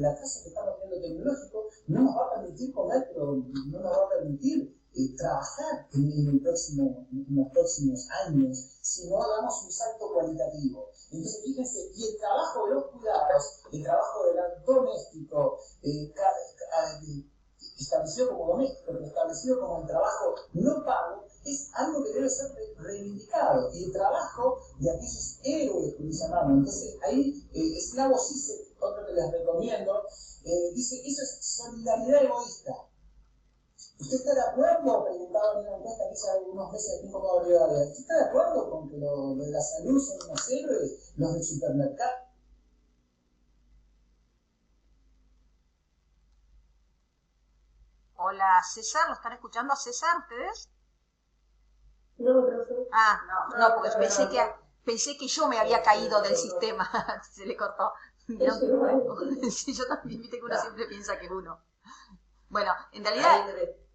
la tasa que estamos viendo tecnológico no nos va a permitir comer, pero no nos va a permitir trabajar en los próximos años si no damos un salto cualitativo. Entonces, fíjense, y el trabajo de los cuidados, el trabajo del doméstico, establecido como doméstico, pero establecido como el trabajo no pago, es algo que debe ser reivindicado. Y el trabajo de aquellos héroes que me llamaron. Entonces, ahí Slavoj Žižek, otro que les recomiendo, dice, eso es solidaridad egoísta. ¿Usted está de acuerdo? Preguntaba en una encuesta que hice hace unos meses aquí como Bolívar. ¿Usted está de acuerdo con que lo de la salud son unos héroes, los del supermercado? Hola, César, ¿lo están escuchando a César ustedes? No, profe. No, porque pensé que yo me había caído del sistema. Se le cortó. Sí, yo también, viste que uno siempre piensa que es uno. Bueno, en realidad,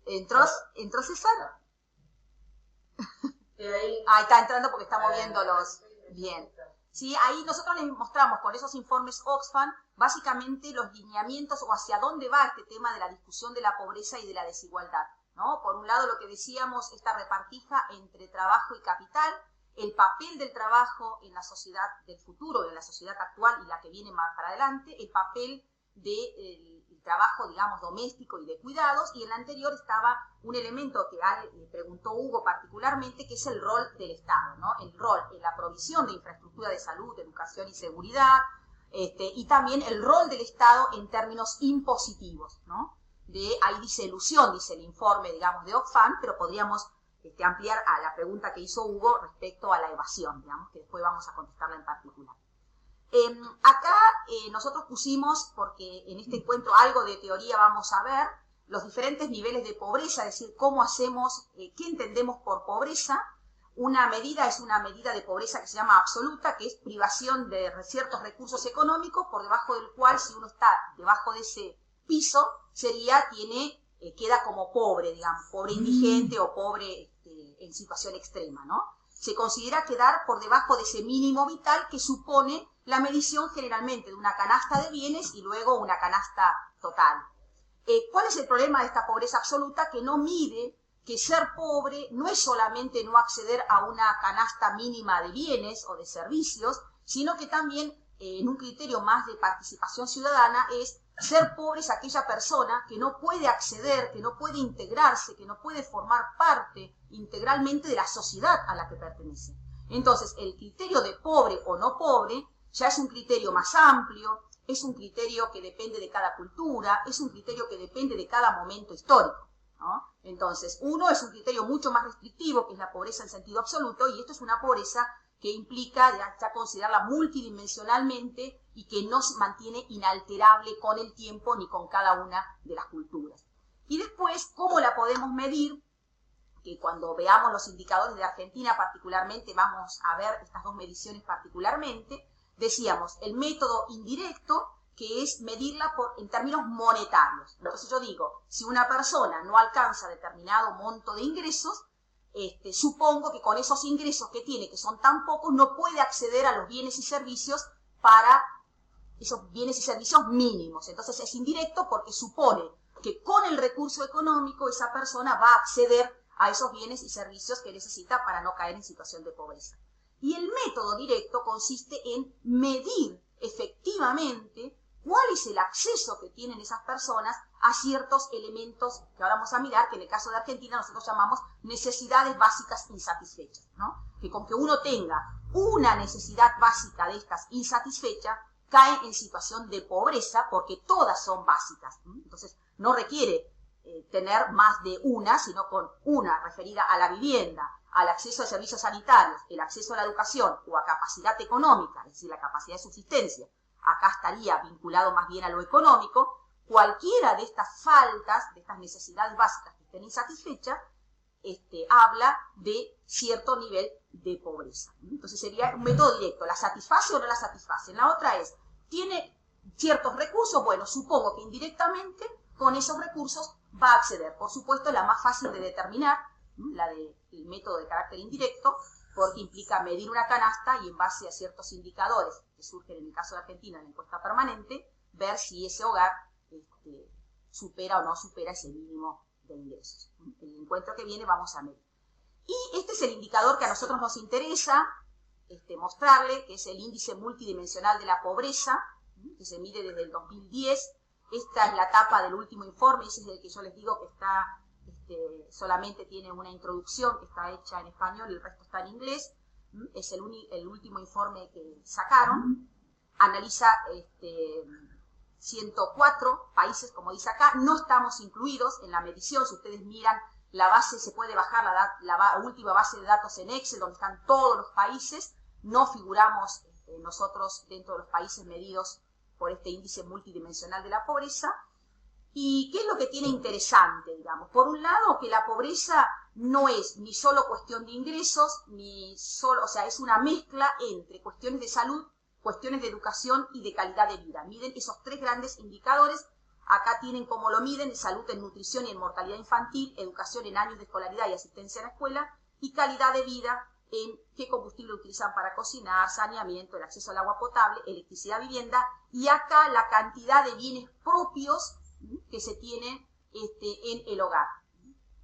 ¿entró César? Ahí está entrando porque estamos viendo los... Bien. Sí, ahí nosotros les mostramos con esos informes Oxfam básicamente los lineamientos o hacia dónde va este tema de la discusión de la pobreza y de la desigualdad, ¿no? Por un lado, lo que decíamos, esta repartija entre trabajo y capital, el papel del trabajo en la sociedad del futuro, en la sociedad actual y la que viene más para adelante, el papel del trabajo, digamos, doméstico y de cuidados, y en la anterior estaba un elemento que le preguntó Hugo particularmente, que es el rol del Estado, ¿no? El rol en la provisión de infraestructura de salud, educación y seguridad, y también el rol del Estado en términos impositivos, ¿no? Ahí dice elusión, dice el informe, digamos, de Oxfam, pero podríamos ampliar a la pregunta que hizo Hugo respecto a la evasión, digamos, que después vamos a contestarla en particular. Acá nosotros pusimos, porque en este encuentro algo de teoría vamos a ver, los diferentes niveles de pobreza, es decir, cómo hacemos, qué entendemos por pobreza. Una medida es una medida de pobreza que se llama absoluta, que es privación de ciertos recursos económicos, por debajo del cual, si uno está debajo de ese piso, queda como pobre, digamos, pobre indigente o pobre en situación extrema, ¿no? Se considera quedar por debajo de ese mínimo vital que supone la medición generalmente de una canasta de bienes y luego una canasta total. ¿Cuál es el problema de esta pobreza absoluta? Que no mide que ser pobre no es solamente no acceder a una canasta mínima de bienes o de servicios, sino que también en un criterio más de participación ciudadana es ser pobre es aquella persona que no puede acceder, que no puede integrarse, que no puede formar parte integralmente de la sociedad a la que pertenece. Entonces, el criterio de pobre o no pobre ya es un criterio más amplio, es un criterio que depende de cada cultura, es un criterio que depende de cada momento histórico, ¿no? Entonces, uno es un criterio mucho más restrictivo, que es la pobreza en sentido absoluto, y esto es una pobreza que implica ya considerarla multidimensionalmente y que no se mantiene inalterable con el tiempo ni con cada una de las culturas. Y después, ¿cómo la podemos medir? Que cuando veamos los indicadores de Argentina particularmente, vamos a ver estas dos mediciones particularmente. Decíamos, el método indirecto, que es medirla en términos monetarios. Entonces yo digo, si una persona no alcanza determinado monto de ingresos, supongo que con esos ingresos que tiene, que son tan pocos, no puede acceder a los bienes y servicios para esos bienes y servicios mínimos. Entonces es indirecto porque supone que con el recurso económico esa persona va a acceder a esos bienes y servicios que necesita para no caer en situación de pobreza. Y el método directo consiste en medir efectivamente cuál es el acceso que tienen esas personas a ciertos elementos que ahora vamos a mirar, que en el caso de Argentina nosotros llamamos necesidades básicas insatisfechas, ¿no? Que con que uno tenga una necesidad básica de estas insatisfechas, cae en situación de pobreza porque todas son básicas, ¿no? Entonces no requiere tener más de una, sino con una referida a la vivienda, al acceso a servicios sanitarios, el acceso a la educación o a capacidad económica, es decir, la capacidad de subsistencia. Acá estaría vinculado más bien a lo económico. Cualquiera de estas faltas, de estas necesidades básicas que estén insatisfechas, habla de cierto nivel de pobreza. Entonces sería un método directo, ¿la satisface o no la satisface? La otra es, ¿tiene ciertos recursos? Bueno, supongo que indirectamente con esos recursos va a acceder. Por supuesto, la más fácil de determinar, la del método de carácter indirecto, porque implica medir una canasta y en base a ciertos indicadores que surgen en el caso de Argentina en la encuesta permanente, ver si ese hogar supera o no supera ese mínimo de ingresos. En el encuentro que viene vamos a medir. Y este es el indicador que a nosotros nos interesa mostrarle, que es el índice multidimensional de la pobreza, que se mide desde el 2010. Esta es la tapa del último informe, ese es el que yo les digo que está, solamente tiene una introducción que está hecha en español, el resto está en inglés. Es el último informe que sacaron. Analiza 104 países, como dice acá. No estamos incluidos en la medición. Si ustedes miran la base, se puede bajar la última base de datos en Excel, donde están todos los países. No figuramos nosotros dentro de los países medidos por este índice multidimensional de la pobreza. ¿Y qué es lo que tiene interesante, digamos? Por un lado, que la pobreza no es ni solo cuestión de ingresos, ni solo, o sea, es una mezcla entre cuestiones de salud, cuestiones de educación y de calidad de vida. Miden esos tres grandes indicadores. Acá tienen cómo lo miden: salud en nutrición y en mortalidad infantil, educación en años de escolaridad y asistencia a la escuela, y calidad de vida en qué combustible utilizan para cocinar, saneamiento, el acceso al agua potable, electricidad, vivienda, y acá la cantidad de bienes propios que se tienen en el hogar,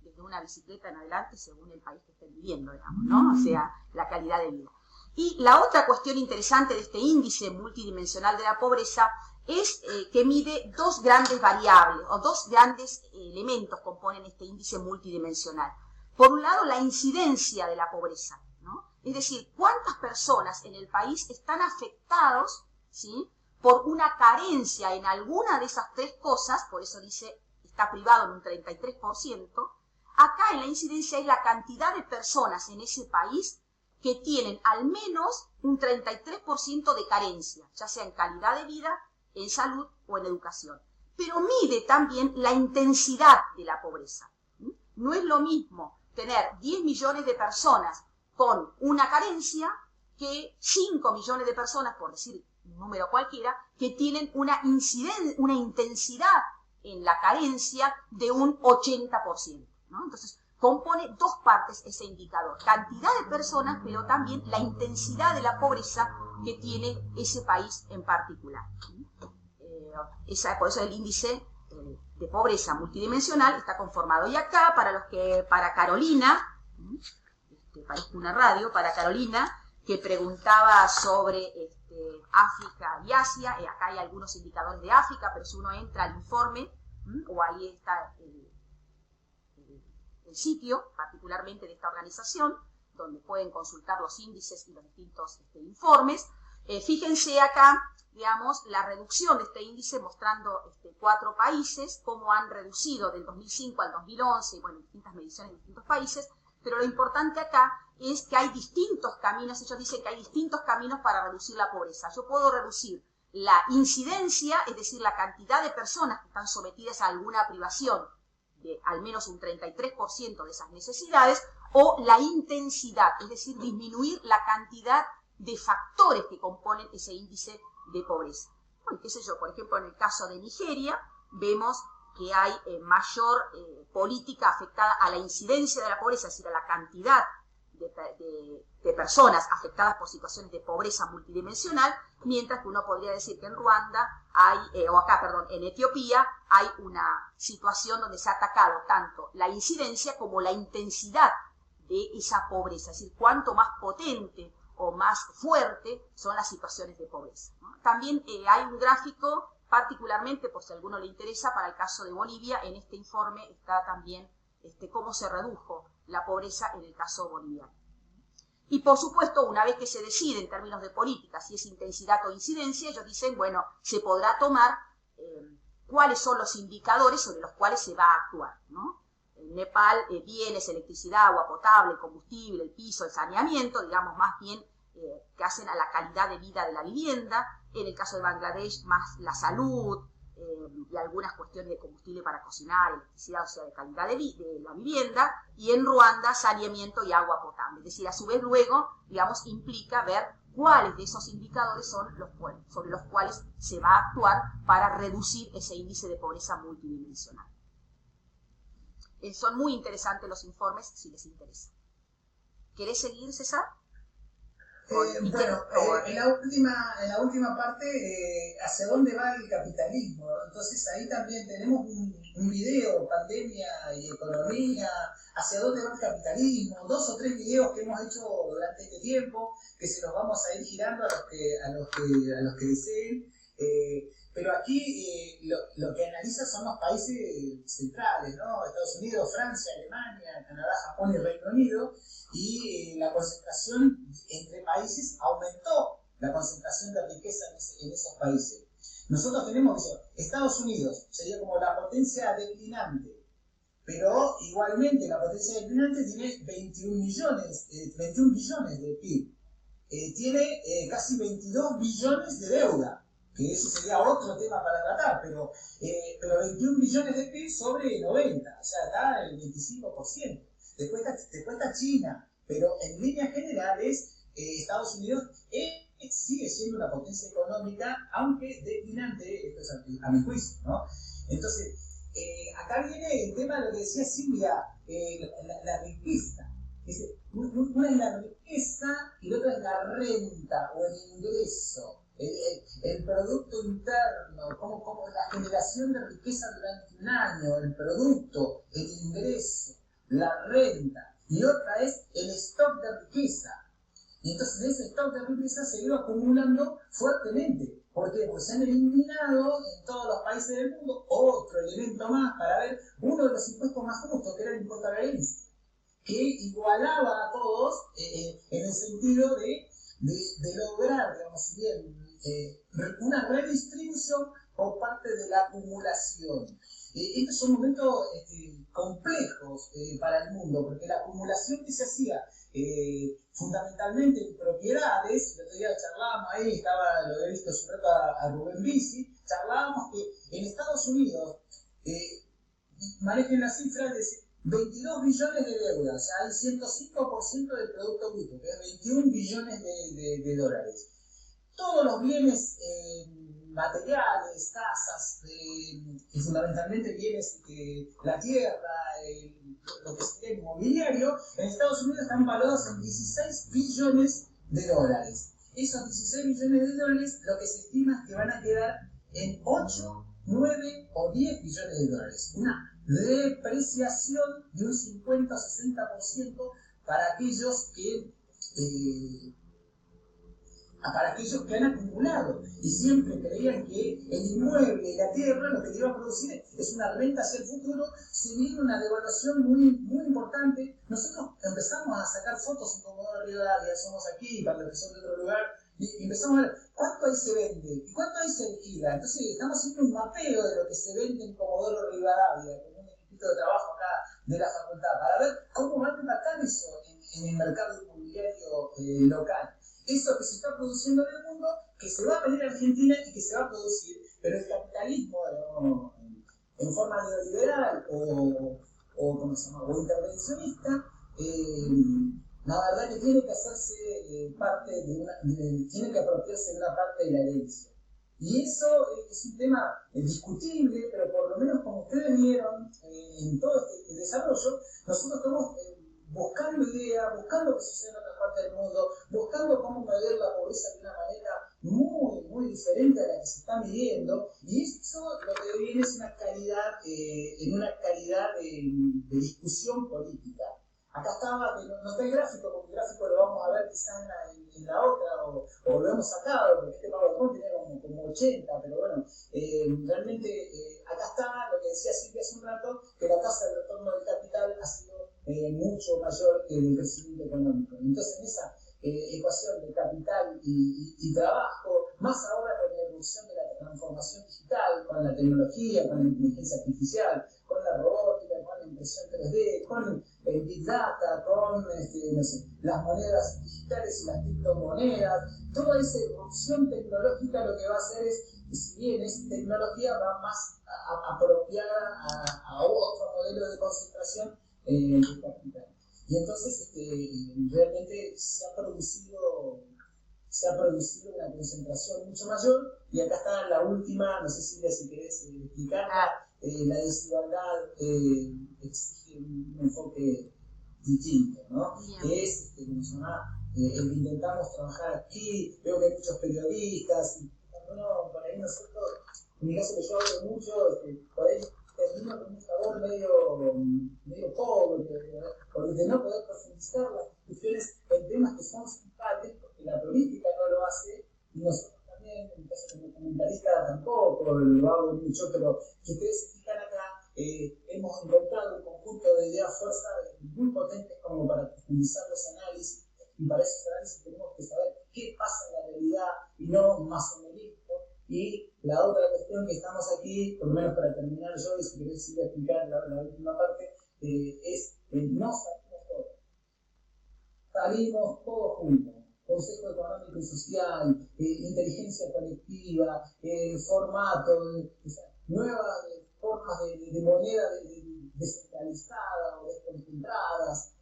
desde una bicicleta en adelante, según el país que estén viviendo, digamos, ¿no? O sea, la calidad de vida. Y la otra cuestión interesante de este índice multidimensional de la pobreza es que mide dos grandes variables, o dos grandes elementos componen este índice multidimensional. Por un lado, la incidencia de la pobreza, ¿no? Es decir, cuántas personas en el país están afectados, ¿sí?, por una carencia en alguna de esas tres cosas. Por eso dice, está privado en un 33%. Acá en la incidencia es la cantidad de personas en ese país que tienen al menos un 33% de carencia, ya sea en calidad de vida, en salud o en educación. Pero mide también la intensidad de la pobreza. No es lo mismo tener 10 millones de personas con una carencia que 5 millones de personas, por decir un número cualquiera, que tienen una intensidad en la carencia de un 80%, ¿no? Entonces, compone dos partes ese indicador: cantidad de personas, pero también la intensidad de la pobreza que tiene ese país en particular. Por eso el índice de pobreza multidimensional está conformado. Y acá, para Carolina, parece una radio, para Carolina, que preguntaba sobre África y Asia. Acá hay algunos indicadores de África, pero si uno entra al informe, o ahí está el sitio, particularmente de esta organización, donde pueden consultar los índices y los distintos informes. Fíjense acá, digamos, la reducción de este índice, mostrando 4 países, cómo han reducido del 2005 al 2011, bueno, distintas mediciones en distintos países. Pero lo importante acá es que hay distintos caminos. Ellos dicen que hay distintos caminos para reducir la pobreza. Yo puedo reducir la incidencia, es decir, la cantidad de personas que están sometidas a alguna privación de al menos un 33% de esas necesidades, o la intensidad, es decir, disminuir la cantidad de factores que componen ese índice de pobreza. Bueno, qué sé yo, por ejemplo, en el caso de Nigeria, vemos que hay mayor política afectada a la incidencia de la pobreza, es decir, a la cantidad de personas afectadas por situaciones de pobreza multidimensional, mientras que uno podría decir que en Ruanda en Etiopía hay una situación donde se ha atacado tanto la incidencia como la intensidad de esa pobreza, es decir, cuánto más potente o más fuerte son las situaciones de pobreza, ¿no? También hay un gráfico, particularmente, por si a alguno le interesa, para el caso de Bolivia. En este informe está también cómo se redujo la pobreza en el caso boliviano. Y por supuesto, una vez que se decide en términos de política si es intensidad o incidencia, ellos dicen, bueno, se podrá tomar cuáles son los indicadores sobre los cuales se va a actuar, ¿no? En Nepal, bienes, electricidad, agua potable, combustible, el piso, el saneamiento, digamos, más bien que hacen a la calidad de vida de la vivienda. En el caso de Bangladesh, más la salud y algunas cuestiones de combustible para cocinar, electricidad, o sea, de calidad de la vivienda. Y en Ruanda, saneamiento y agua potable. Es decir, a su vez luego, digamos, implica ver cuáles de esos indicadores son sobre los cuales se va a actuar para reducir ese índice de pobreza multidimensional. Son muy interesantes los informes, si les interesa. ¿Querés seguir, César? En la última parte, ¿hacia dónde va el capitalismo? Entonces ahí también tenemos un video, pandemia y economía, hacia dónde va el capitalismo, 2 o 3 videos que hemos hecho durante este tiempo, que se los vamos a ir girando a los que deseen. Pero aquí lo que analiza son los países centrales, ¿no? Estados Unidos, Francia, Alemania, Canadá, Japón y Reino Unido, y la concentración entre países aumentó la concentración de riqueza en esos países. Nosotros tenemos eso, Estados Unidos sería como la potencia declinante, pero igualmente la potencia declinante tiene 21 billones de PIB, tiene casi 22 billones de deuda, que eso sería otro tema para tratar, pero 21 billones de PIB sobre 90, o sea, está en el 25%. Después está China, pero en líneas generales Estados Unidos sigue siendo una potencia económica, aunque declinante, esto es a mi juicio, ¿no? Entonces, acá viene el tema de lo que decía Silvia, la riqueza. Una es la riqueza y la otra es la renta o el ingreso. El producto interno, como la generación de riqueza durante un año, el producto, el ingreso, la renta, y otra es el stock de riqueza. Y entonces ese stock de riqueza se ha ido acumulando fuertemente. ¿Por qué? Porque se han eliminado en todos los países del mundo otro elemento más para ver uno de los impuestos más justos, que era el impuesto a la herencia, que igualaba a todos en el sentido de lograr, digamos, si bien una redistribución por parte de la acumulación. Estos son momentos complejos para el mundo, porque la acumulación que se hacía fundamentalmente en propiedades, el otro día charlábamos ahí, lo había visto hace un rato a Rubén Bici, charlábamos que en Estados Unidos manejan las cifras de 22 billones de deuda, o sea, hay 105% del Producto Bruto, que es 21 billones de dólares. Todos los bienes materiales, casas, y fundamentalmente bienes, la tierra, lo que sería inmobiliario, en Estados Unidos están valorados en 16 billones de dólares. Esos 16 billones de dólares, lo que se estima es que van a quedar en 8, 9 o 10 billones de dólares. Una depreciación de un 50 o 60% para aquellos que han acumulado y siempre creían que el inmueble y la tierra lo que le iba a producir es una renta hacia el futuro. Se viene una devaluación muy, muy importante. Nosotros empezamos a sacar fotos en Comodoro Rivadavia, somos aquí, para los que son de otro lugar, y empezamos a ver cuánto ahí se vende y cuánto ahí se alquila. Entonces estamos haciendo un mapeo de lo que se vende en Comodoro Rivadavia, con un equipo de trabajo acá de la facultad, para ver cómo va a impactar eso en el mercado inmobiliario local. Eso que se está produciendo en el mundo, que se va a venir a Argentina y que se va a producir, pero el capitalismo en forma neoliberal o intervencionista, la verdad que tiene que hacerse tiene que apropiarse de una parte de la herencia. Y eso es un tema discutible, pero por lo menos como ustedes vieron en todo este desarrollo, nosotros estamos buscando ideas, buscando lo que sucede en otras partes del mundo, buscando cómo medir la pobreza de una manera muy, muy diferente a la que se está midiendo, y eso lo que viene es una calidad de discusión política. Acá estaba, no está el gráfico, porque el gráfico lo vamos a ver quizás en la otra, o lo hemos sacado, porque este PowerPoint tiene como 80, pero bueno, realmente acá está lo que decía Silvia hace un rato, que la tasa de retorno del capital ha sido mucho mayor que el crecimiento económico. Entonces, en esa ecuación de capital y trabajo, más ahora con la evolución de la transformación digital, con la tecnología, con la inteligencia artificial, con la robótica, con la impresión 3D, con el Big Data, con las monedas digitales y las criptomonedas, toda esa evolución tecnológica lo que va a hacer es, si bien esa tecnología va más apropiada a otro modelo de concentración del capital. Y entonces realmente se ha producido una concentración mucho mayor, y acá está la última, no sé Silvia si querés explicarla, la desigualdad exige un enfoque distinto, ¿no? Que es, como se llama, intentamos trabajar aquí, veo que hay muchos periodistas, y bueno, por ahí nosotros, en mi caso que yo hablo mucho, por ahí termino con un sabor medio pobre, porque de no poder profundizar las discusiones en temas que son centrales, porque la política no lo hace, y nosotros también, en mi caso como comentarista tampoco lo hago mucho, pero si ustedes se fijan acá, hemos encontrado un conjunto de ideas fuerzas muy potentes como para profundizar los análisis, y para esos análisis tenemos que saber qué pasa en la realidad y no masonerismo. Y la otra cuestión que estamos aquí, por lo menos para terminar yo, y si querés ir a explicar la última parte, es no salimos todos. Salimos todos juntos. Consejo Económico y Social, inteligencia colectiva, formato, nuevas formas de moneda descentralizada o desconcentradas.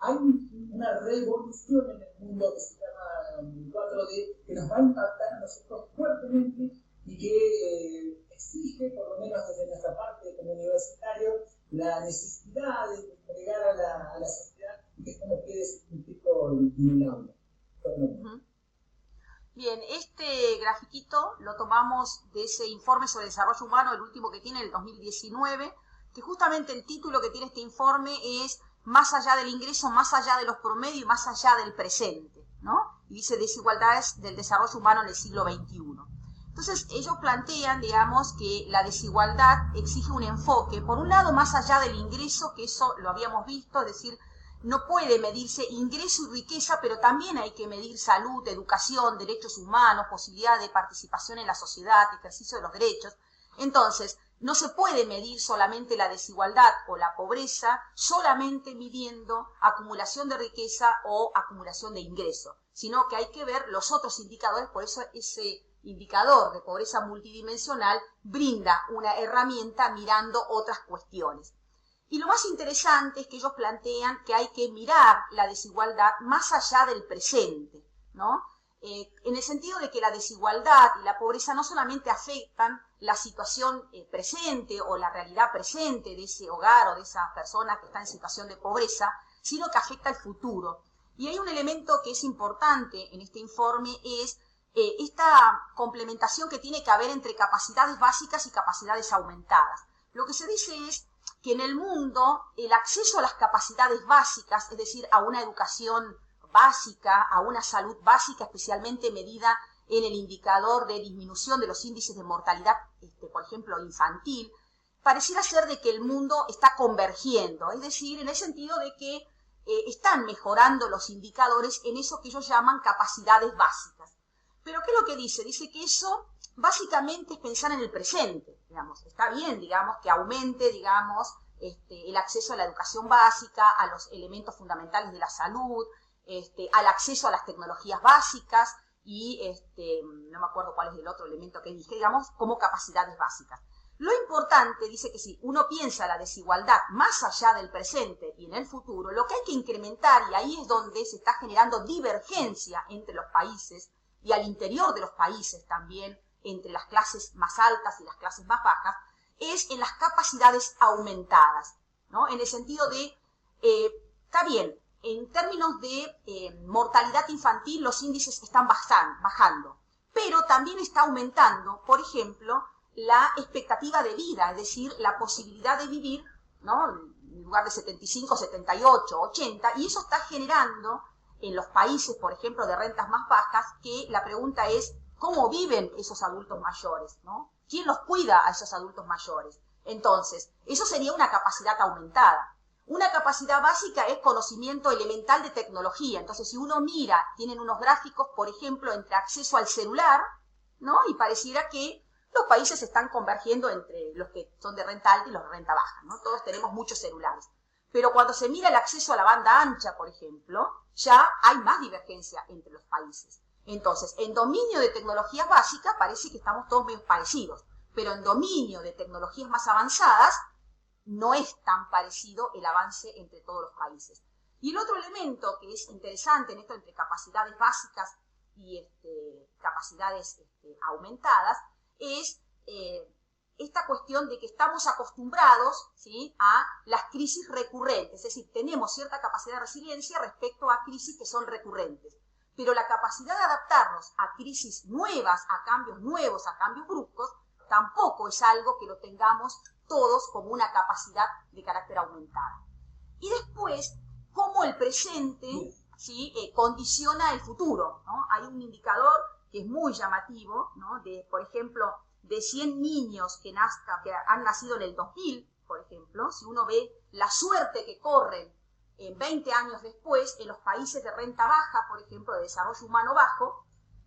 Hay una revolución en el mundo que se llama 4D que nos va a impactar a nosotros fuertemente y que exige, por lo menos desde nuestra parte como universitario, la necesidad de entregar a la sociedad y que esto no quede un tipo en el aula. Bien, este grafiquito lo tomamos de ese informe sobre desarrollo humano, el último que tiene, el 2019, que justamente el título que tiene este informe es Más allá del ingreso, más allá de los promedios y más allá del presente, ¿no? Y dice desigualdades del desarrollo humano en el siglo XXI. Entonces, ellos plantean, digamos, que la desigualdad exige un enfoque, por un lado, más allá del ingreso, que eso lo habíamos visto, es decir, no puede medirse ingreso y riqueza, pero también hay que medir salud, educación, derechos humanos, posibilidad de participación en la sociedad, ejercicio de los derechos. Entonces, no se puede medir solamente la desigualdad o la pobreza solamente midiendo acumulación de riqueza o acumulación de ingreso, sino que hay que ver los otros indicadores, por eso ese indicador de pobreza multidimensional brinda una herramienta mirando otras cuestiones. Y lo más interesante es que ellos plantean que hay que mirar la desigualdad más allá del presente, ¿no? En el sentido de que la desigualdad y la pobreza no solamente afectan la situación presente o la realidad presente de ese hogar o de esa persona que está en situación de pobreza, sino que afecta el futuro. Y hay un elemento que es importante en este informe, es esta complementación que tiene que haber entre capacidades básicas y capacidades aumentadas. Lo que se dice es que en el mundo el acceso a las capacidades básicas, es decir, a una educación básica, a una salud básica, especialmente medida en el indicador de disminución de los índices de mortalidad, por ejemplo, infantil, pareciera ser de que el mundo está convergiendo, es decir, en el sentido de que están mejorando los indicadores en eso que ellos llaman capacidades básicas. Pero ¿qué es lo que dice? Dice que eso básicamente es pensar en el presente, digamos. Está bien, digamos, que aumente, digamos, el acceso a la educación básica, a los elementos fundamentales de la salud, al acceso a las tecnologías básicas y, no me acuerdo cuál es el otro elemento que dije, digamos, como capacidades básicas. Lo importante, dice que si uno piensa la desigualdad más allá del presente y en el futuro, lo que hay que incrementar, y ahí es donde se está generando divergencia entre los países y al interior de los países también, entre las clases más altas y las clases más bajas, es en las capacidades aumentadas, ¿no? En el sentido de, está bien, en términos de mortalidad infantil los índices están bajando, pero también está aumentando, por ejemplo, la expectativa de vida, es decir, la posibilidad de vivir, ¿no? En lugar de 75, 78, 80, y eso está generando en los países, por ejemplo, de rentas más bajas, que la pregunta es, ¿cómo viven esos adultos mayores, ¿no? ¿Quién los cuida a esos adultos mayores? Entonces, eso sería una capacidad aumentada. Una capacidad básica es conocimiento elemental de tecnología. Entonces, si uno mira, tienen unos gráficos, por ejemplo, entre acceso al celular, ¿no? Y pareciera que los países están convergiendo entre los que son de renta alta y los de renta baja, ¿no? Todos tenemos muchos celulares. Pero cuando se mira el acceso a la banda ancha, por ejemplo, ya hay más divergencia entre los países. Entonces, en dominio de tecnologías básicas parece que estamos todos medio parecidos, pero en dominio de tecnologías más avanzadas no es tan parecido el avance entre todos los países. Y el otro elemento que es interesante en esto entre capacidades básicas y capacidades aumentadas es esta cuestión de que estamos acostumbrados, ¿sí?, a las crisis recurrentes, es decir, tenemos cierta capacidad de resiliencia respecto a crisis que son recurrentes, pero la capacidad de adaptarnos a crisis nuevas, a cambios nuevos, a cambios bruscos, tampoco es algo que lo tengamos todos como una capacidad de carácter aumentada. Y después, cómo el presente, ¿sí?, condiciona el futuro, ¿no? Hay un indicador que es muy llamativo, ¿no?, de, por ejemplo, de 100 niños que han nacido en el 2000, por ejemplo, si uno ve la suerte que corren 20 años después en los países de renta baja, por ejemplo, de desarrollo humano bajo,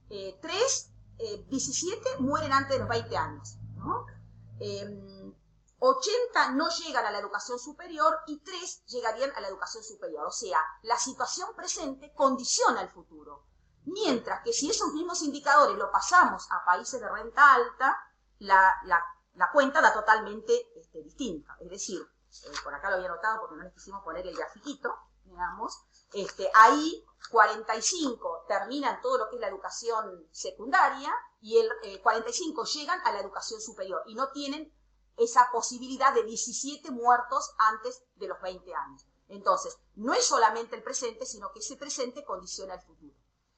17 mueren antes de los 20 años, ¿no? 80 no llegan a la educación superior y 3 llegarían a la educación superior. O sea, la situación presente condiciona el futuro. Mientras que si esos mismos indicadores lo pasamos a países de renta alta, la cuenta da totalmente distinta. Es decir, por acá lo había notado porque no les quisimos poner el grafiquito, digamos, ahí 45 terminan todo lo que es la educación secundaria y 45 llegan a la educación superior y no tienen esa posibilidad de 17 muertos antes de los 20 años. Entonces, no es solamente el presente, sino que ese presente condiciona el futuro.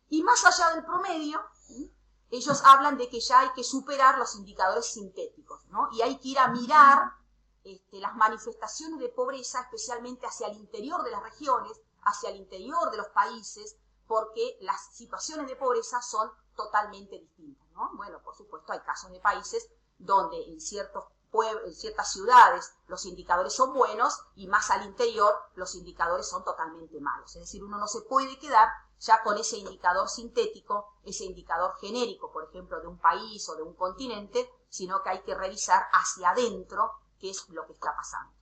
Y más allá del promedio, ¿sí?, ellos hablan de que ya hay que superar los indicadores sintéticos, ¿no? Y hay que ir a mirar las manifestaciones de pobreza, especialmente hacia el interior de las regiones, hacia el interior de los países, porque las situaciones de pobreza son totalmente distintas, ¿no? Bueno, por supuesto, hay casos de países donde en ciertos pueblos, en ciertas ciudades los indicadores son buenos y más al interior los indicadores son totalmente malos. Es decir, uno no se puede quedar ya con ese indicador sintético, ese indicador genérico, por ejemplo, de un país o de un continente, sino que hay que revisar hacia adentro qué es lo que está pasando.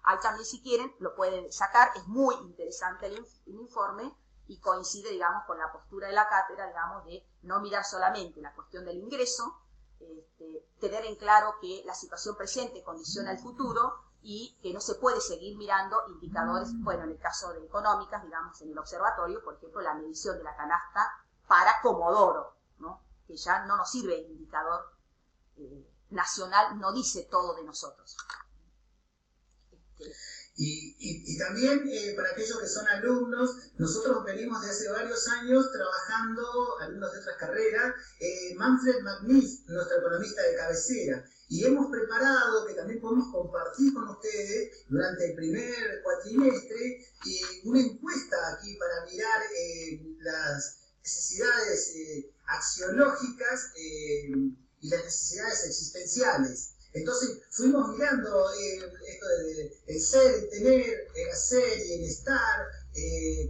Ahí también, si quieren, lo pueden sacar, es muy interesante el informe y coincide, digamos, con la postura de la cátedra, digamos, de no mirar solamente la cuestión del ingreso, tener en claro que la situación presente condiciona el futuro y que no se puede seguir mirando indicadores, bueno, en el caso de económicas, digamos, en el observatorio, por ejemplo, la medición de la canasta para Comodoro, ¿no?, que ya no nos sirve el indicador nacional, no dice todo de nosotros. Y también, para aquellos que son alumnos, nosotros venimos de hace varios años trabajando, alumnos de otras carreras, Manfred McNiff, nuestro economista de cabecera, y hemos preparado, que también podemos compartir con ustedes durante el primer cuatrimestre, una encuesta aquí para mirar las necesidades axiológicas y las necesidades existenciales. Entonces fuimos mirando esto de el ser, el tener, el hacer y el estar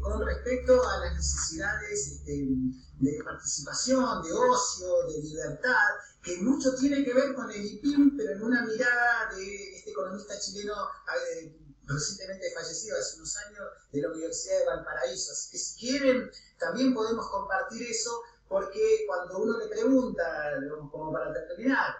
con respecto a las necesidades de participación, de ocio, de libertad, que mucho tiene que ver con el IPIM, pero en una mirada de este economista chileno recientemente fallecido hace unos años de la Universidad de Valparaíso. Así que si quieren también podemos compartir eso, porque cuando uno le pregunta, como para terminar,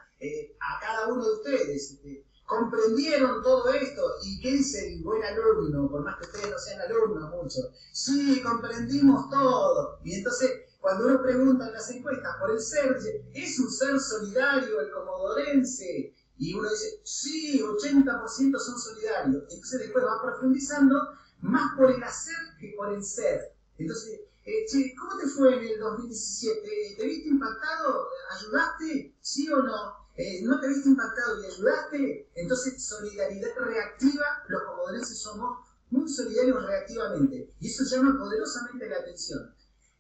a cada uno de ustedes, ¿comprendieron todo esto? ¿Y qué dice el buen alumno? Por más que ustedes no sean alumnos mucho. Sí, comprendimos todo. Y entonces, cuando uno pregunta en las encuestas por el ser, dice, ¿es un ser solidario el comodorense? Y uno dice, sí, 80% son solidarios. Entonces después va profundizando más por el hacer que por el ser. Entonces, che, ¿cómo te fue en el 2017? ¿Te viste impactado? ¿Ayudaste? ¿Sí o no? ¿No te viste impactado y ayudaste? Entonces, solidaridad reactiva, los comodorenses somos muy solidarios reactivamente. Y eso llama poderosamente la atención.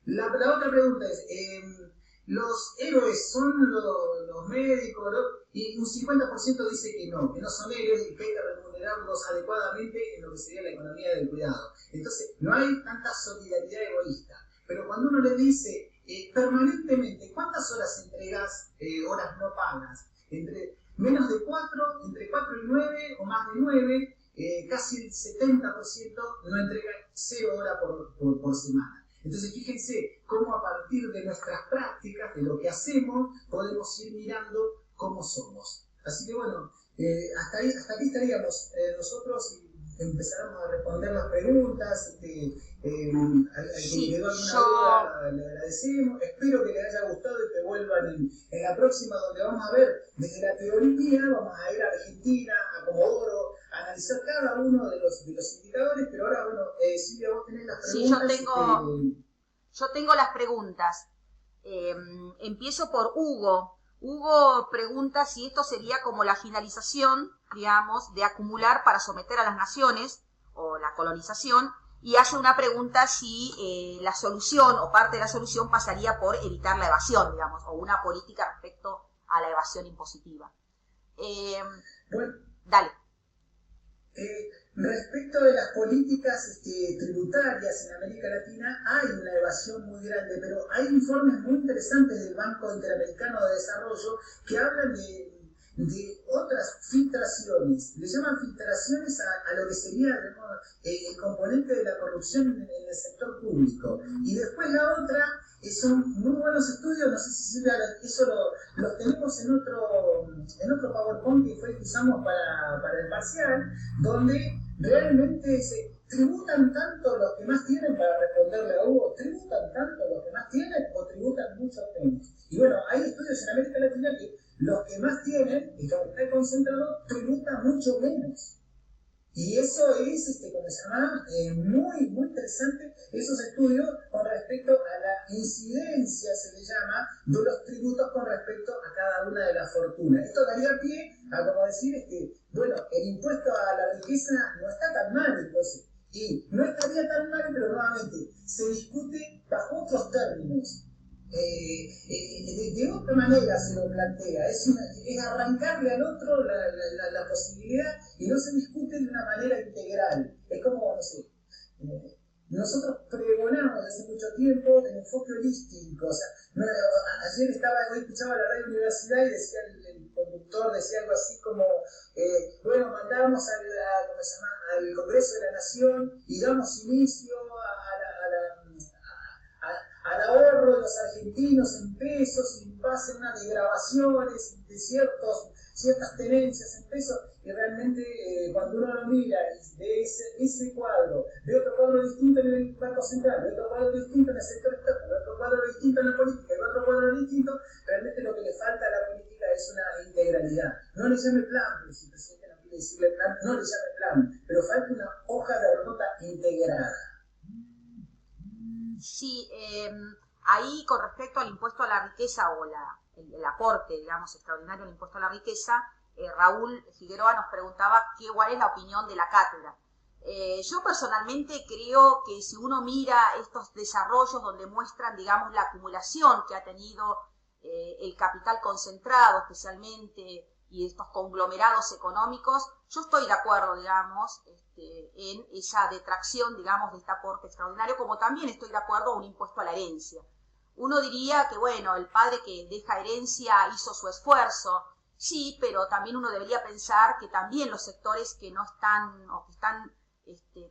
La otra pregunta es, ¿los héroes son los médicos? ¿No? Y un 50% dice que no son héroes y que hay que remunerarlos adecuadamente en lo que sería la economía del cuidado. Entonces, no hay tanta solidaridad egoísta. Pero cuando uno le dice permanentemente, ¿cuántas horas entregas, horas no pagas? Entre menos de 4, entre 4 y 9 o más de 9, casi el 70% no entrega 0 horas por semana. Entonces fíjense cómo a partir de nuestras prácticas, de lo que hacemos, podemos ir mirando cómo somos. Así que bueno, hasta aquí estaríamos nosotros. empezáramos a responder las preguntas. Al que Sí, quedó alguna yo... duda, le agradecemos. Espero que les haya gustado y que vuelvan en la próxima, donde vamos a ver desde la teoría, vamos a ir a Argentina, a Comodoro, a analizar cada uno de los indicadores. Pero ahora, bueno, Silvia, vos tenés las preguntas. Sí, yo tengo las preguntas. Empiezo por Hugo. Hugo pregunta si esto sería como la finalización, digamos, de acumular para someter a las naciones, o la colonización, y hace una pregunta si la solución, o parte de la solución, pasaría por evitar la evasión, digamos, o una política respecto a la evasión impositiva. Bueno, dale. Respecto de las políticas tributarias en América Latina, hay una evasión muy grande, pero hay informes muy interesantes del Banco Interamericano de Desarrollo que hablan de otras filtraciones. Le llaman filtraciones a lo que sería el componente de la corrupción en el sector público. Y después la otra, son muy buenos estudios, no sé si Silvia, eso lo tenemos en otro PowerPoint que fue que usamos para el parcial, donde realmente se tributan tanto los que más tienen, para responderle a Hugo, tributan tanto los que más tienen o tributan mucho menos. Y bueno, hay estudios en América Latina que los que más tienen, el capital concentrado, tributa mucho menos. Y eso es, como se llama, muy, muy interesante, esos estudios con respecto a la incidencia, se le llama, de los tributos con respecto a cada una de las fortunas. Esto daría pie a como decir, bueno, el impuesto a la riqueza no está tan mal, entonces. Y no estaría tan mal, pero nuevamente se discute bajo otros términos. De otra manera se lo plantea, es arrancarle al otro la posibilidad, y no se discute de una manera integral. Es como, no sé, nosotros pregonamos hace mucho tiempo el enfoque holístico. O sea, ayer escuchaba la radio universidad y decía el conductor decía algo así como, bueno, mandamos al Congreso de la Nación y damos inicio al ahorro de los argentinos en pesos, y pasen unas degravaciones de ciertas tenencias en pesos, y realmente cuando uno lo mira y ve ese cuadro, ve otro cuadro distinto en el Banco Central, ve otro cuadro distinto en el sector externo, ve otro cuadro distinto en la política, ve otro cuadro distinto, realmente lo que le falta a la política es una integralidad. No le llame plan, porque si el presidente no quiere decirle plan, no le llame plan, pero falta una hoja de ruta integrada. Sí, ahí con respecto al impuesto a la riqueza o el aporte, digamos, extraordinario al impuesto a la riqueza, Raúl Figueroa nos preguntaba cuál es la opinión de la cátedra. Yo personalmente creo que si uno mira estos desarrollos donde muestran, digamos, la acumulación que ha tenido el capital concentrado especialmente, y estos conglomerados económicos, yo estoy de acuerdo, digamos, en esa detracción, digamos, de este aporte extraordinario, como también estoy de acuerdo a un impuesto a la herencia. Uno diría que, bueno, el padre que deja herencia hizo su esfuerzo, sí, pero también uno debería pensar que también los sectores que no están, o que están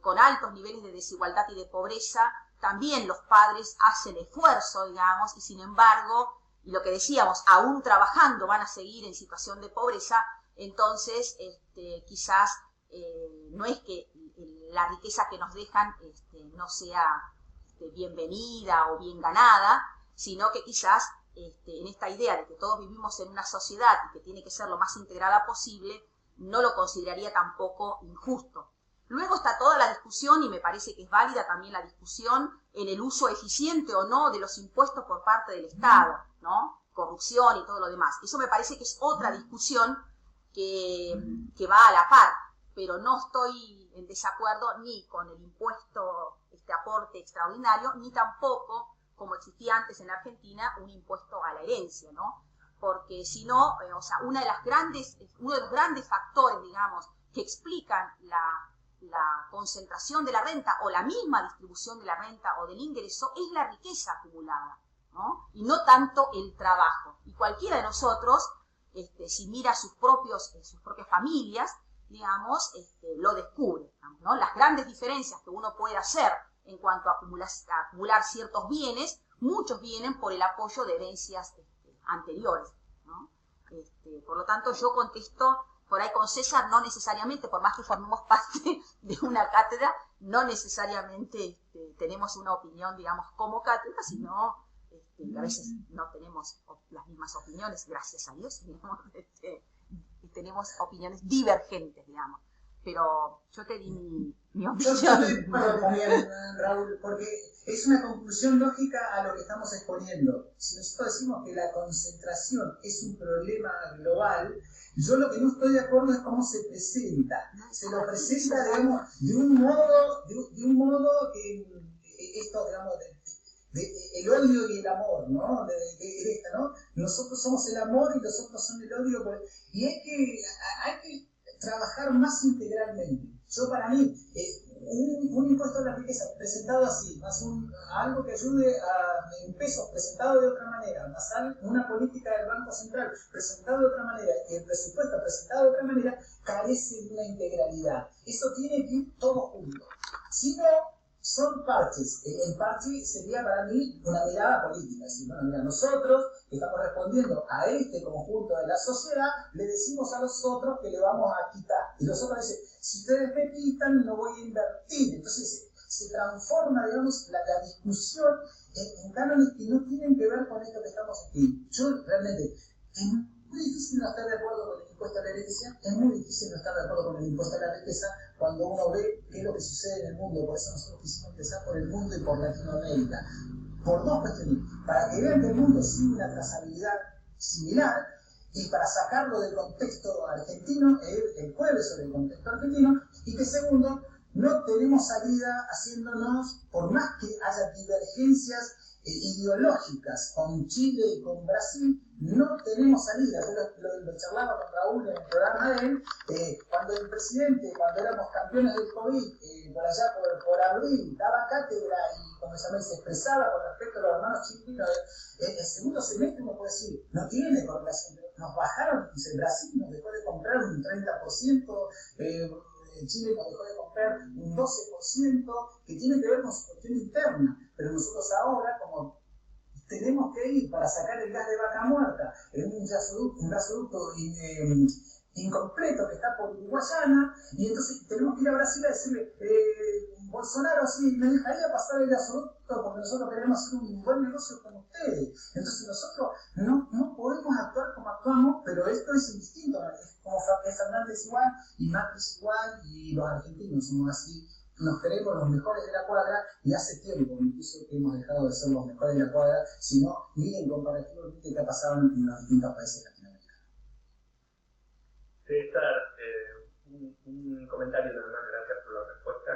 con altos niveles de desigualdad y de pobreza, también los padres hacen esfuerzo, digamos, y sin embargo, y lo que decíamos, aún trabajando van a seguir en situación de pobreza. Entonces quizás no es que la riqueza que nos dejan no sea bienvenida o bien ganada, sino que quizás en esta idea de que todos vivimos en una sociedad y que tiene que ser lo más integrada posible, no lo consideraría tampoco injusto. Luego está toda la discusión, y me parece que es válida también la discusión en el uso eficiente o no de los impuestos por parte del Estado, ¿no? Corrupción y todo lo demás. Eso me parece que es otra discusión que va a la par, pero no estoy en desacuerdo ni con el impuesto, este aporte extraordinario, ni tampoco, como existía antes en Argentina, un impuesto a la herencia, ¿no? Porque si no, o sea, uno de los grandes factores, digamos, que explican la concentración de la renta o la misma distribución de la renta o del ingreso es la riqueza acumulada, ¿no? Y no tanto el trabajo. Y cualquiera de nosotros, si mira sus propias familias, digamos, lo descubre, ¿no? Las grandes diferencias que uno puede hacer en cuanto a acumular ciertos bienes, muchos vienen por el apoyo de herencias anteriores, ¿no? Por lo tanto, yo contesto Por ahí con César no necesariamente, por más que formemos parte de una cátedra, no necesariamente tenemos una opinión, digamos, como cátedra, sino a veces no tenemos las mismas opiniones, gracias a Dios, digamos, y tenemos opiniones divergentes, digamos. Pero yo te di mi opinión. Yo estoy de acuerdo también, Raúl, porque es una conclusión lógica a lo que estamos exponiendo. Si nosotros decimos que la concentración es un problema global, yo lo que no estoy de acuerdo es cómo se presenta. Se lo presenta, digamos, de un modo que esto, digamos, el odio y el amor, ¿no? ¿No? Nosotros somos el amor y los otros son el odio. Y hay que trabajar más integralmente. Yo, para mí, un impuesto a la riqueza presentado así, más algo que ayude en pesos presentado de otra manera, más una política del Banco Central presentado de otra manera y el presupuesto presentado de otra manera, carece de una integralidad. Eso tiene que ir todo junto. Si no, son parches. El parche sería para mí una mirada política. Si, bueno, mira, nosotros que estamos respondiendo a este conjunto de la sociedad, le decimos a los otros que le vamos a quitar. Y los otros dicen, si ustedes me quitan, no voy a invertir. Entonces se transforma, digamos, la discusión en cánones que no tienen que ver con esto que estamos aquí. Yo realmente, es muy difícil no estar de acuerdo con el impuesto a la herencia, es muy difícil no estar de acuerdo con el impuesto a la riqueza cuando uno ve qué es lo que sucede en el mundo. Por eso nosotros quisimos empezar por el mundo y por Latinoamérica. Por dos cuestiones. Para que vean que el mundo sigue una trazabilidad similar y para sacarlo del contexto argentino, el jueves sobre el contexto argentino, y que segundo, no tenemos salida haciéndonos, por más que haya divergencias ideológicas con Chile y con Brasil, no tenemos salida. Yo lo charlaba con Raúl en el programa de él, cuando el presidente, cuando éramos campeones del COVID, por allá por abril, daba cátedra y como se expresaba con respecto a los hermanos chilenos, el segundo semestre uno puede decir, no tiene correlación, nos bajaron, Brasil nos dejó de comprar un 30%, Chile nos dejó de comprar un 12%, que tiene que ver con su cuestión interna. Pero nosotros ahora, como tenemos que ir para sacar el gas de Vaca Muerta en un gasoducto incompleto que está por Guayana, y entonces tenemos que ir a Brasil a decirle, Bolsonaro, sí, me dejaría pasar el gasoducto porque nosotros queremos hacer un buen negocio con ustedes. Entonces nosotros no podemos actuar como actuamos, pero esto es indistinto. Es como Fernández igual, y Macri es igual, y los argentinos somos así. Nos creemos los mejores de la cuadra y hace tiempo incluso que hemos dejado de ser los mejores de la cuadra, sino miren comparativamente qué ha pasado en los distintos países latinoamericanos. César, un comentario nada más, gracias por la respuesta.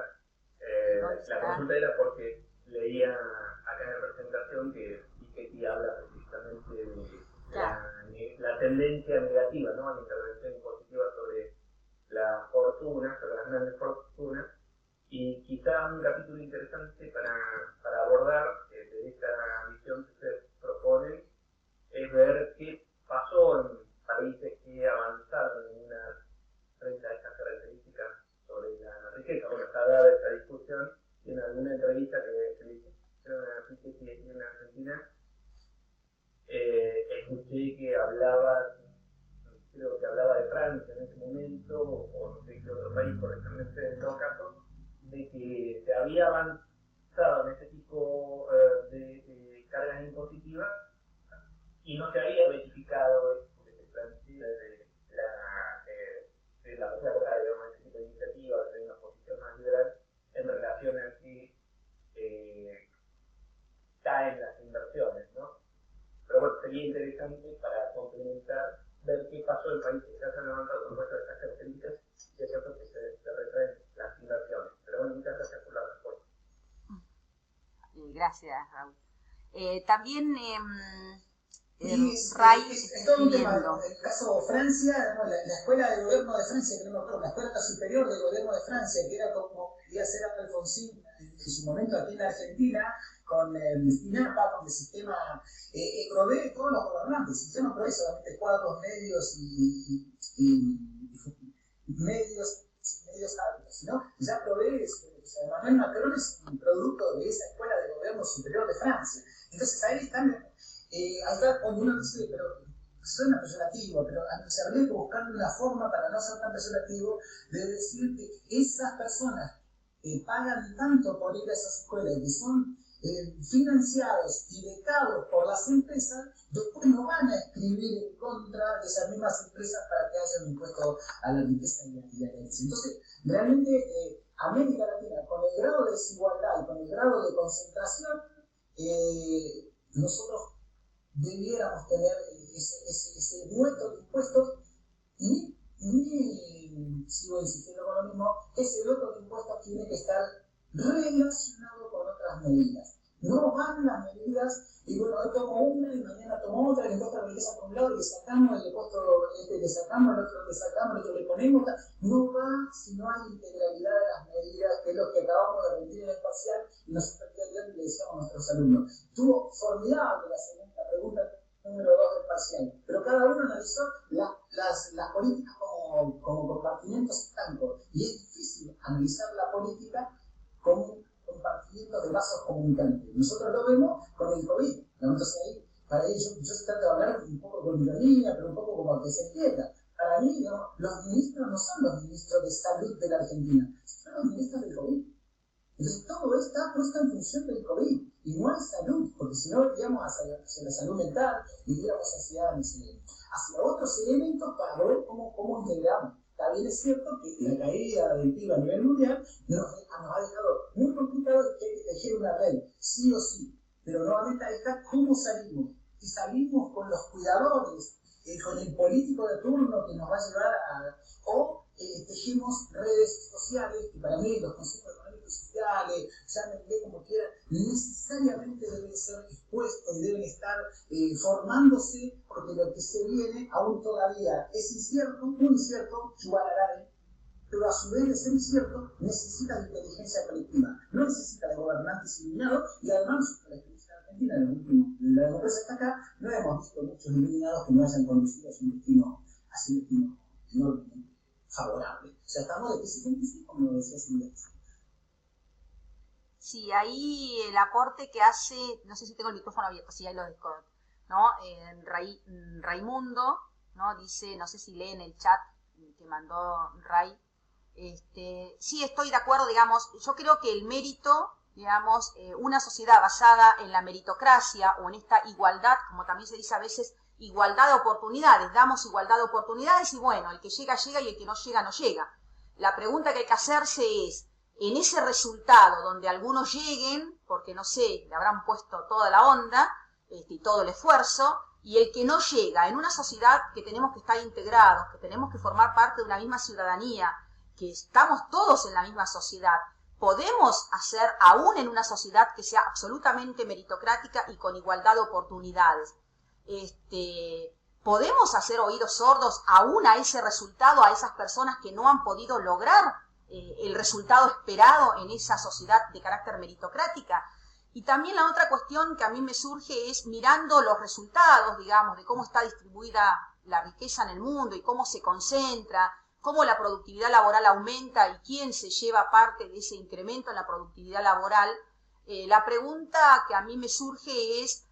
La consulta era porque leía acá en la presentación que Piketty habla precisamente de la tendencia negativa, ¿no? A la intervención impositiva sobre la fortuna, sobre las grandes fortunas. Y quizá un capítulo interesante para abordar de esta visión que ustedes proponen es ver qué pasó en países que avanzaron frente a estas características sobre la riqueza. Bueno, está dada esta discusión y en alguna entrevista que le hicieron a Piketty aquí en Argentina, escuché que creo que hablaba de Francia en ese momento, o no sé qué otro país, correctamente en todo caso, de que se había avanzado en ese tipo de cargas impositivas y no se había verificado esto que se plantea de la oferta de ese tipo de iniciativas, de una posición más liberal en relación a que caen las inversiones, ¿no? Pero bueno, sería interesante para complementar, ver qué pasó en países que se han levantado con respecto a estas características, y es cierto que se retraen las inversiones. Pero bueno, muchas gracias por la respuesta. Gracias, Raúl. También Ray es todo un tema. En el caso de Francia, ¿no? la escuela de gobierno de Francia, que no me acuerdo, la escuela superior de gobierno de Francia, que era como quería hacer Alfonsín en su momento aquí en Argentina, con el INAPA, con el sistema, provee todos los gobernantes. Yo no provee solamente cuadros medios y medios altos, sino ya provee, Emmanuel Macron es un producto de esa escuela de gobierno superior de Francia. Entonces ahí están, acá cuando uno dice, pero suena peyorativo, pero se hablé como buscando una forma, para no ser tan peyorativo, de decir que esas personas que pagan tanto por ir a esas escuelas y que son financiados y becados por las empresas, después no van a escribir en contra de esas mismas empresas para que haya un impuesto a la riqueza y a la herencia. Entonces, realmente América Latina, con el grado de desigualdad y con el grado de concentración, nosotros debiéramos tener ese vuelto de impuestos y sigo insistiendo con lo mismo, ese vuelto de impuestos tiene que estar relacionado con otras medidas. No van las medidas y bueno, hoy tomo una y mañana tomo otra, le impuesto la riqueza por un lado y le sacamos el impuesto, le sacamos el otro, le sacamos el otro, le ponemos. No va si no hay integralidad de las medidas, que es lo que acabamos de rendir en el parcial y nosotros le decíamos a nuestros alumnos. Estuvo formidable la segunda pregunta número 2 del parcial, pero cada uno analizó las políticas como compartimentos estancos y es difícil analizar la política como compartimientos de vasos comunicantes. Nosotros lo vemos con el COVID. Entonces ahí, para ello, yo trato de hablar un poco con ironía, pero un poco como que se entienda. Para mí, digamos, los ministros no son los ministros de salud de la Argentina, son los ministros del COVID. Entonces todo está puesto en función del COVID y no hay salud, porque si no iríamos hacia la salud mental y iríamos hacia otros elementos para ver cómo integramos. También es cierto que la caída del PIB a nivel mundial nos ha dejado muy complicado que hay que tejer una red, sí o sí, pero nuevamente ahí está cómo salimos. Si salimos con los cuidadores, con el político de turno que nos va a llevar o tejemos redes sociales, que para mí los consejos económicos y sociales, llámenle como quieran, necesariamente deben ser expuestos y deben estar formándose, porque lo que se viene aún todavía es incierto, muy incierto, pero a su vez de ser incierto necesita de inteligencia colectiva, no necesita de gobernantes iluminados, y además la experiencia argentina la democracia hasta acá, no hemos visto muchos iluminados que no hayan conducido a un destino enormemente favorable. O sea, estamos de crisis en crisis, como decía Silvia. Sí, ahí el aporte que hace, no sé si tengo el micrófono abierto, sí, ahí lo desconecto, ¿no? Raimundo, ¿no? Dice, no sé si lee en el chat que mandó Ray, sí, estoy de acuerdo, digamos, yo creo que el mérito, digamos, una sociedad basada en la meritocracia o en esta igualdad, como también se dice a veces, igualdad de oportunidades, damos igualdad de oportunidades y bueno, el que llega, llega y el que no llega, no llega. La pregunta que hay que hacerse es, en ese resultado donde algunos lleguen, porque no sé, le habrán puesto toda la onda y todo el esfuerzo, y el que no llega, en una sociedad que tenemos que estar integrados, que tenemos que formar parte de una misma ciudadanía, que estamos todos en la misma sociedad, podemos hacer, aún en una sociedad que sea absolutamente meritocrática y con igualdad de oportunidades, podemos hacer oídos sordos aún a ese resultado, a esas personas que no han podido lograr el resultado esperado en esa sociedad de carácter meritocrática. Y también la otra cuestión que a mí me surge es mirando los resultados, digamos, de cómo está distribuida la riqueza en el mundo y cómo se concentra, cómo la productividad laboral aumenta y quién se lleva parte de ese incremento en la productividad laboral. La pregunta que a mí me surge es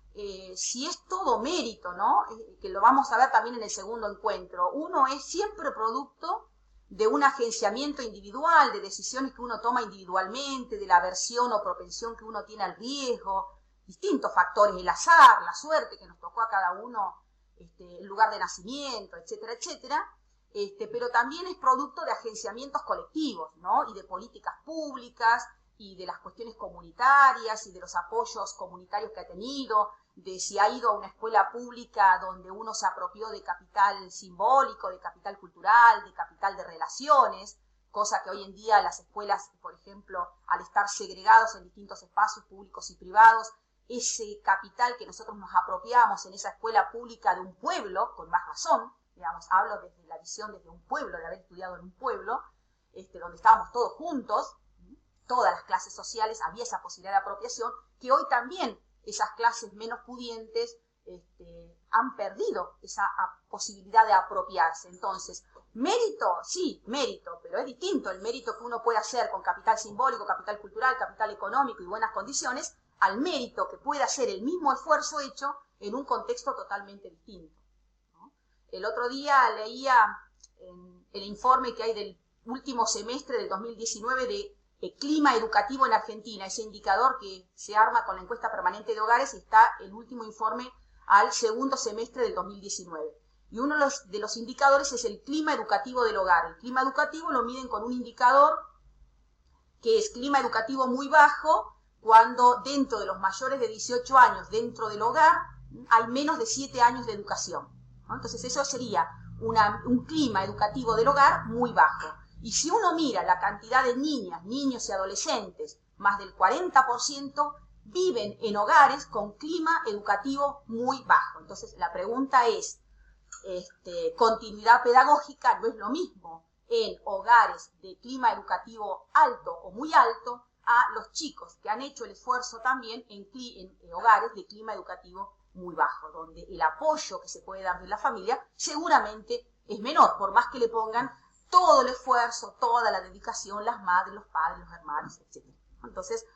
si es todo mérito, ¿no? Que lo vamos a ver también en el segundo encuentro. Uno es siempre producto de un agenciamiento individual, de decisiones que uno toma individualmente, de la aversión o propensión que uno tiene al riesgo, distintos factores, el azar, la suerte que nos tocó a cada uno, el lugar de nacimiento, etcétera, etcétera, pero también es producto de agenciamientos colectivos, ¿no? Y de políticas públicas, y de las cuestiones comunitarias, y de los apoyos comunitarios que ha tenido, de si ha ido a una escuela pública donde uno se apropió de capital simbólico, de capital cultural, de capital de relaciones, cosa que hoy en día las escuelas, por ejemplo, al estar segregados en distintos espacios públicos y privados, ese capital que nosotros nos apropiamos en esa escuela pública de un pueblo, con más razón, digamos, hablo desde la visión desde un pueblo, de haber estudiado en un pueblo, donde estábamos todos juntos, todas las clases sociales, había esa posibilidad de apropiación, que hoy también esas clases menos pudientes han perdido esa posibilidad de apropiarse. Entonces, mérito, sí, mérito, pero es distinto el mérito que uno puede hacer con capital simbólico, capital cultural, capital económico y buenas condiciones, al mérito que puede hacer el mismo esfuerzo hecho en un contexto totalmente distinto, ¿no? El otro día leía en el informe que hay del último semestre del 2019 de clima educativo en Argentina, ese indicador que se arma con la encuesta permanente de hogares, está el último informe al segundo semestre del 2019. Y uno de los indicadores es el clima educativo del hogar. El clima educativo lo miden con un indicador que es clima educativo muy bajo, cuando dentro de los mayores de 18 años dentro del hogar hay menos de 7 años de educación, ¿no? Entonces eso sería un clima educativo del hogar muy bajo. Y si uno mira la cantidad de niñas, niños y adolescentes, más del 40% viven en hogares con clima educativo muy bajo. Entonces la pregunta es, continuidad pedagógica no es lo mismo en hogares de clima educativo alto o muy alto a los chicos que han hecho el esfuerzo también en hogares de clima educativo muy bajo, donde el apoyo que se puede dar de la familia seguramente es menor, por más que le pongan todo el esfuerzo, toda la dedicación, las madres, los padres, los hermanos, etc. Entonces,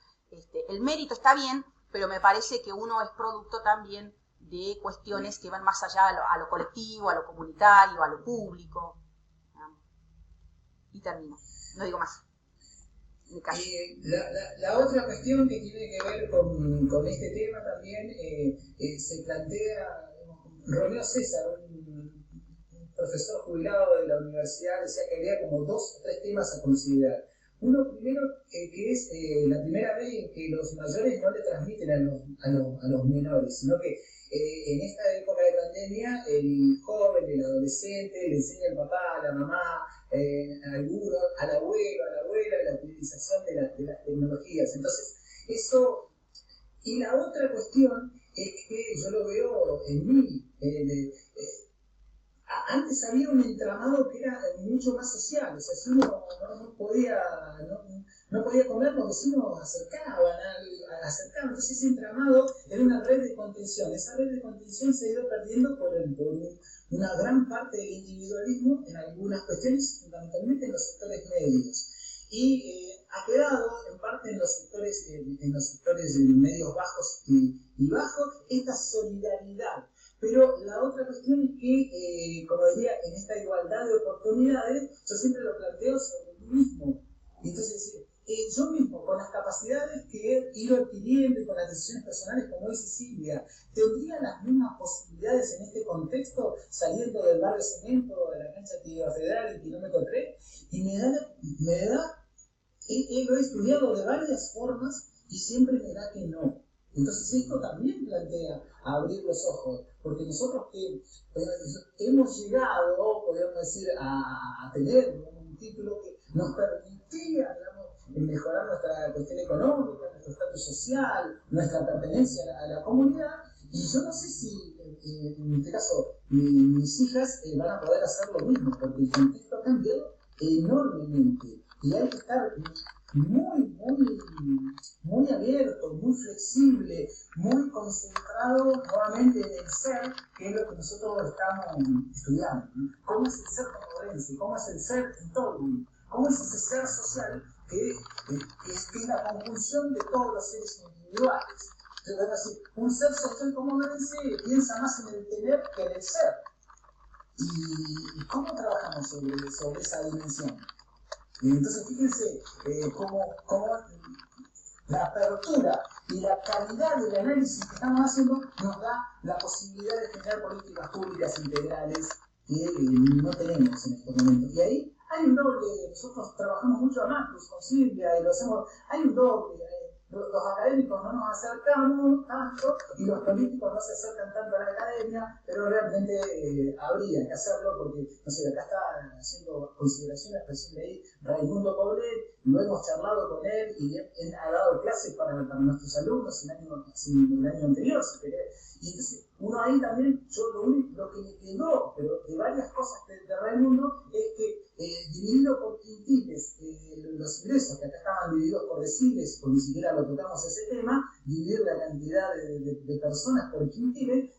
el mérito está bien, pero me parece que uno es producto también de cuestiones que van más allá a lo colectivo, a lo comunitario, a lo público. Y termino, no digo más. La otra cuestión que tiene que ver con este tema también se plantea, Romeo César, un profesor jubilado de la universidad, decía que había como 2 o 3 temas a considerar. Uno primero, que es la primera vez en que los mayores no le transmiten a los menores, sino que en esta época de pandemia el joven, el adolescente le enseña al papá, a la mamá, al abuelo, a la abuela, la utilización de las tecnologías. Entonces, eso. Y la otra cuestión es que yo lo veo en mí. Antes había un entramado que era mucho más social. O sea, si uno no podía comer, los vecinos acercaban. Entonces ese entramado era una red de contención. Esa red de contención se ha ido perdiendo por una gran parte del individualismo en algunas cuestiones, fundamentalmente en los sectores medios. Y ha quedado en parte en los sectores medios bajos y bajos esta solidaridad. Pero la otra cuestión es que, como diría, en esta igualdad de oportunidades, yo siempre lo planteo sobre mí mismo. Y entonces, yo mismo, con las capacidades que he ido adquiriendo y con las decisiones personales, como dice Silvia, ¿tendría las mismas posibilidades en este contexto, saliendo del barrio Cemento, de la cancha actividad federal, en kilómetro 3? Y lo he estudiado de varias formas y siempre me da que no. Entonces esto también plantea abrir los ojos, porque nosotros que hemos llegado, podríamos decir, a tener un título que nos permitía, digamos, mejorar nuestra cuestión económica, nuestro estatus social, nuestra pertenencia a la comunidad, y yo no sé si en este caso mis hijas van a poder hacer lo mismo, porque el contexto ha cambiado enormemente y hay que estar muy abierto, muy flexible, muy concentrado nuevamente en el ser, que es lo que nosotros estamos estudiando, ¿no? ¿Cómo es el ser comodorense? ¿Cómo es el ser en todo? ¿Cómo es ese ser social que es la conjunción de todos los seres individuales? Entonces, un ser social comodorense piensa más en el tener que en el ser. ¿Y cómo trabajamos sobre esa dimensión? Entonces, fíjense cómo la apertura y la calidad del análisis que estamos haciendo nos da la posibilidad de generar políticas públicas integrales que no tenemos en este momento. Y ahí hay un doble, nosotros trabajamos mucho a Marcus con Silvia y lo hacemos, hay un doble. Los académicos no nos acercamos tanto y los políticos no se acercan tanto a la academia, pero realmente habría que hacerlo porque, no sé, acá está haciendo consideraciones, recién leí Raimundo Poblet, lo hemos charlado con él y él ha dado clases para nuestros alumnos el año anterior, si querés. Y entonces, uno ahí también, lo que me quedó, pero de varias cosas de Raimundo, es que dividido por quintiles los ingresos, que acá estaban divididos por deciles, o ni siquiera lo tocamos ese tema, dividir la cantidad de personas por quintiles,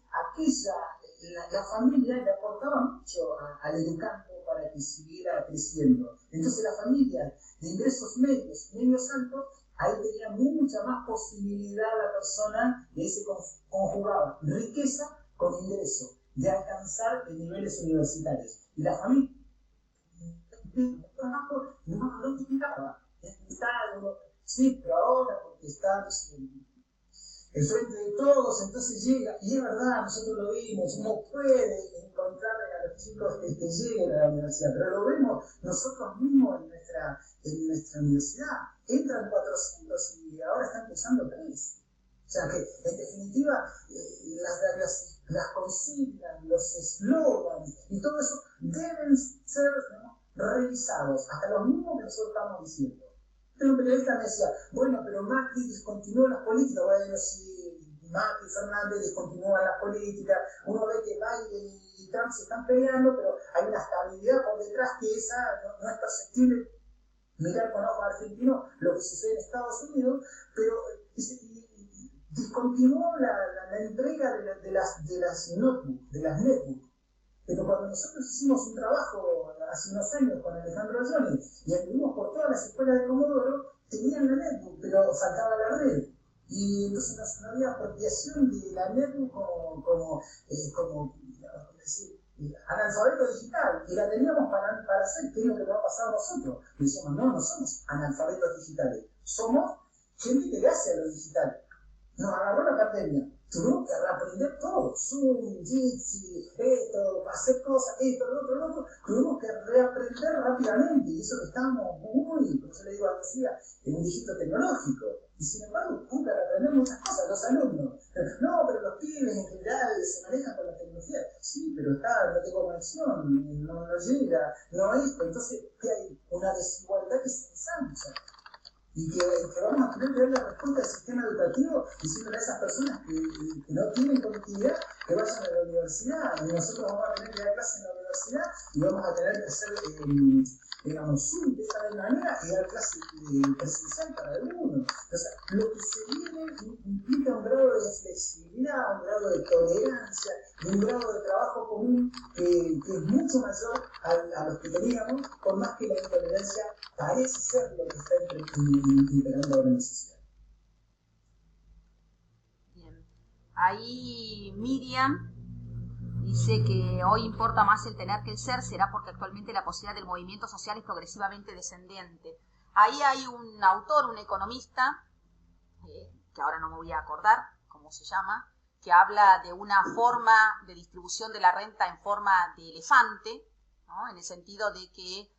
la familia le aportaba mucho al educando para que siguiera creciendo. Entonces la familia de ingresos medios altos, ahí tenía mucha más posibilidad la persona de ese conjugaba riqueza con ingreso, de alcanzar niveles universitarios. Y la familia el trabajo no te quedaba. Sí, pero ahora porque está el frente de todos, entonces llega, y es verdad, nosotros lo vimos, uno puede encontrar a los chicos que lleguen a la universidad, pero lo vemos nosotros mismos en nuestra universidad. Entran 400 y ahora están empezando 3. O sea que, en definitiva, las consignas, los eslogans y todo eso deben ser, ¿no?, revisados, hasta los mismos que nosotros estamos diciendo. Un periodista me decía, bueno, pero Macri descontinuó las políticas. Bueno, si Macri y Fernández descontinúan las políticas, uno ve que Biden y Trump se están peleando, pero hay una estabilidad por detrás que esa no es perceptible. Mirar con ojos argentinos lo que sucede en Estados Unidos, pero descontinuó la entrega de las notebooks, de las netbooks. Pero cuando nosotros hicimos un trabajo hace unos años con Alejandro Ayoni y anduvimos por todas las escuelas de Comodoro, tenían la netbook, pero faltaba la red. Y entonces no había apropiación de la netbook como decir, analfabeto digital. Y la teníamos para hacer, que es lo que nos ha pasado a nosotros. Y decíamos, no somos analfabetos digitales, somos gente que le hace a lo digital. Nos agarró la pandemia. Tuvimos que reaprender todo, Zoom, Jitsi, esto, hacer cosas, esto, lo otro, tuvimos que reaprender rápidamente, y eso que estábamos muy, como yo le digo a Lucía, en un dígito tecnológico, y sin embargo, nunca aprender muchas cosas, los alumnos, no, pero los pibes en general se manejan con la tecnología, sí, pero no tengo conexión, no llega, no esto, entonces, ¿qué hay? Una desigualdad que se ensancha. Y que vamos a tener que dar la respuesta al sistema educativo diciéndole a esas personas que no tienen conectividad que vayan a la universidad. Y nosotros vamos a tener que dar clases en la universidad y vamos a tener que hacer, Zoom de esta manera y dar clases presencial para algunos. O sea, lo que se viene implica un grado de flexibilidad, un grado de tolerancia y un grado de trabajo común que es mucho mayor a los que teníamos, por más que la intolerancia parece ser lo que está imperando ahora en la sociedad. Bien. Ahí Miriam dice que hoy importa más el tener que el ser, será porque actualmente la posibilidad del movimiento social es progresivamente descendente. Ahí hay un autor, un economista, que ahora no me voy a acordar cómo se llama, que habla de una forma de distribución de la renta en forma de elefante, ¿no?, en el sentido de que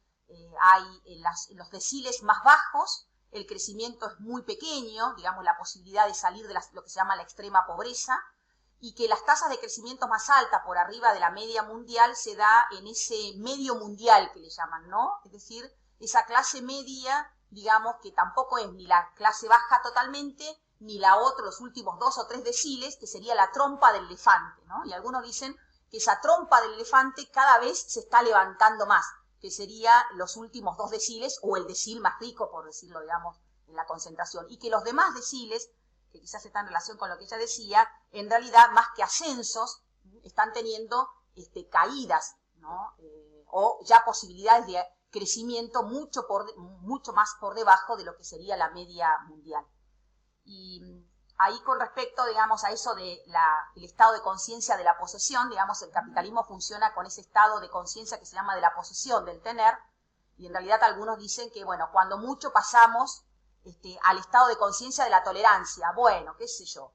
hay en los deciles más bajos, el crecimiento es muy pequeño, digamos, la posibilidad de salir de lo que se llama la extrema pobreza, y que las tasas de crecimiento más altas por arriba de la media mundial se da en ese medio mundial que le llaman, ¿no? Es decir, esa clase media, digamos, que tampoco es ni la clase baja totalmente, ni la otra, los últimos 2 o 3 deciles, que sería la trompa del elefante, ¿no? Y algunos dicen que esa trompa del elefante cada vez se está levantando más, que sería los últimos 2 deciles, o el decil más rico, por decirlo, digamos, en la concentración, y que los demás deciles, que quizás está en relación con lo que ella decía, en realidad, más que ascensos, están teniendo caídas, ¿no? O ya posibilidades de crecimiento mucho más por debajo de lo que sería la media mundial. Y ahí con respecto, digamos, a eso de el estado de conciencia de la posesión, digamos, el capitalismo funciona con ese estado de conciencia que se llama de la posesión, del tener, y en realidad algunos dicen que, bueno, cuando mucho pasamos al estado de conciencia de la tolerancia, bueno, qué sé yo,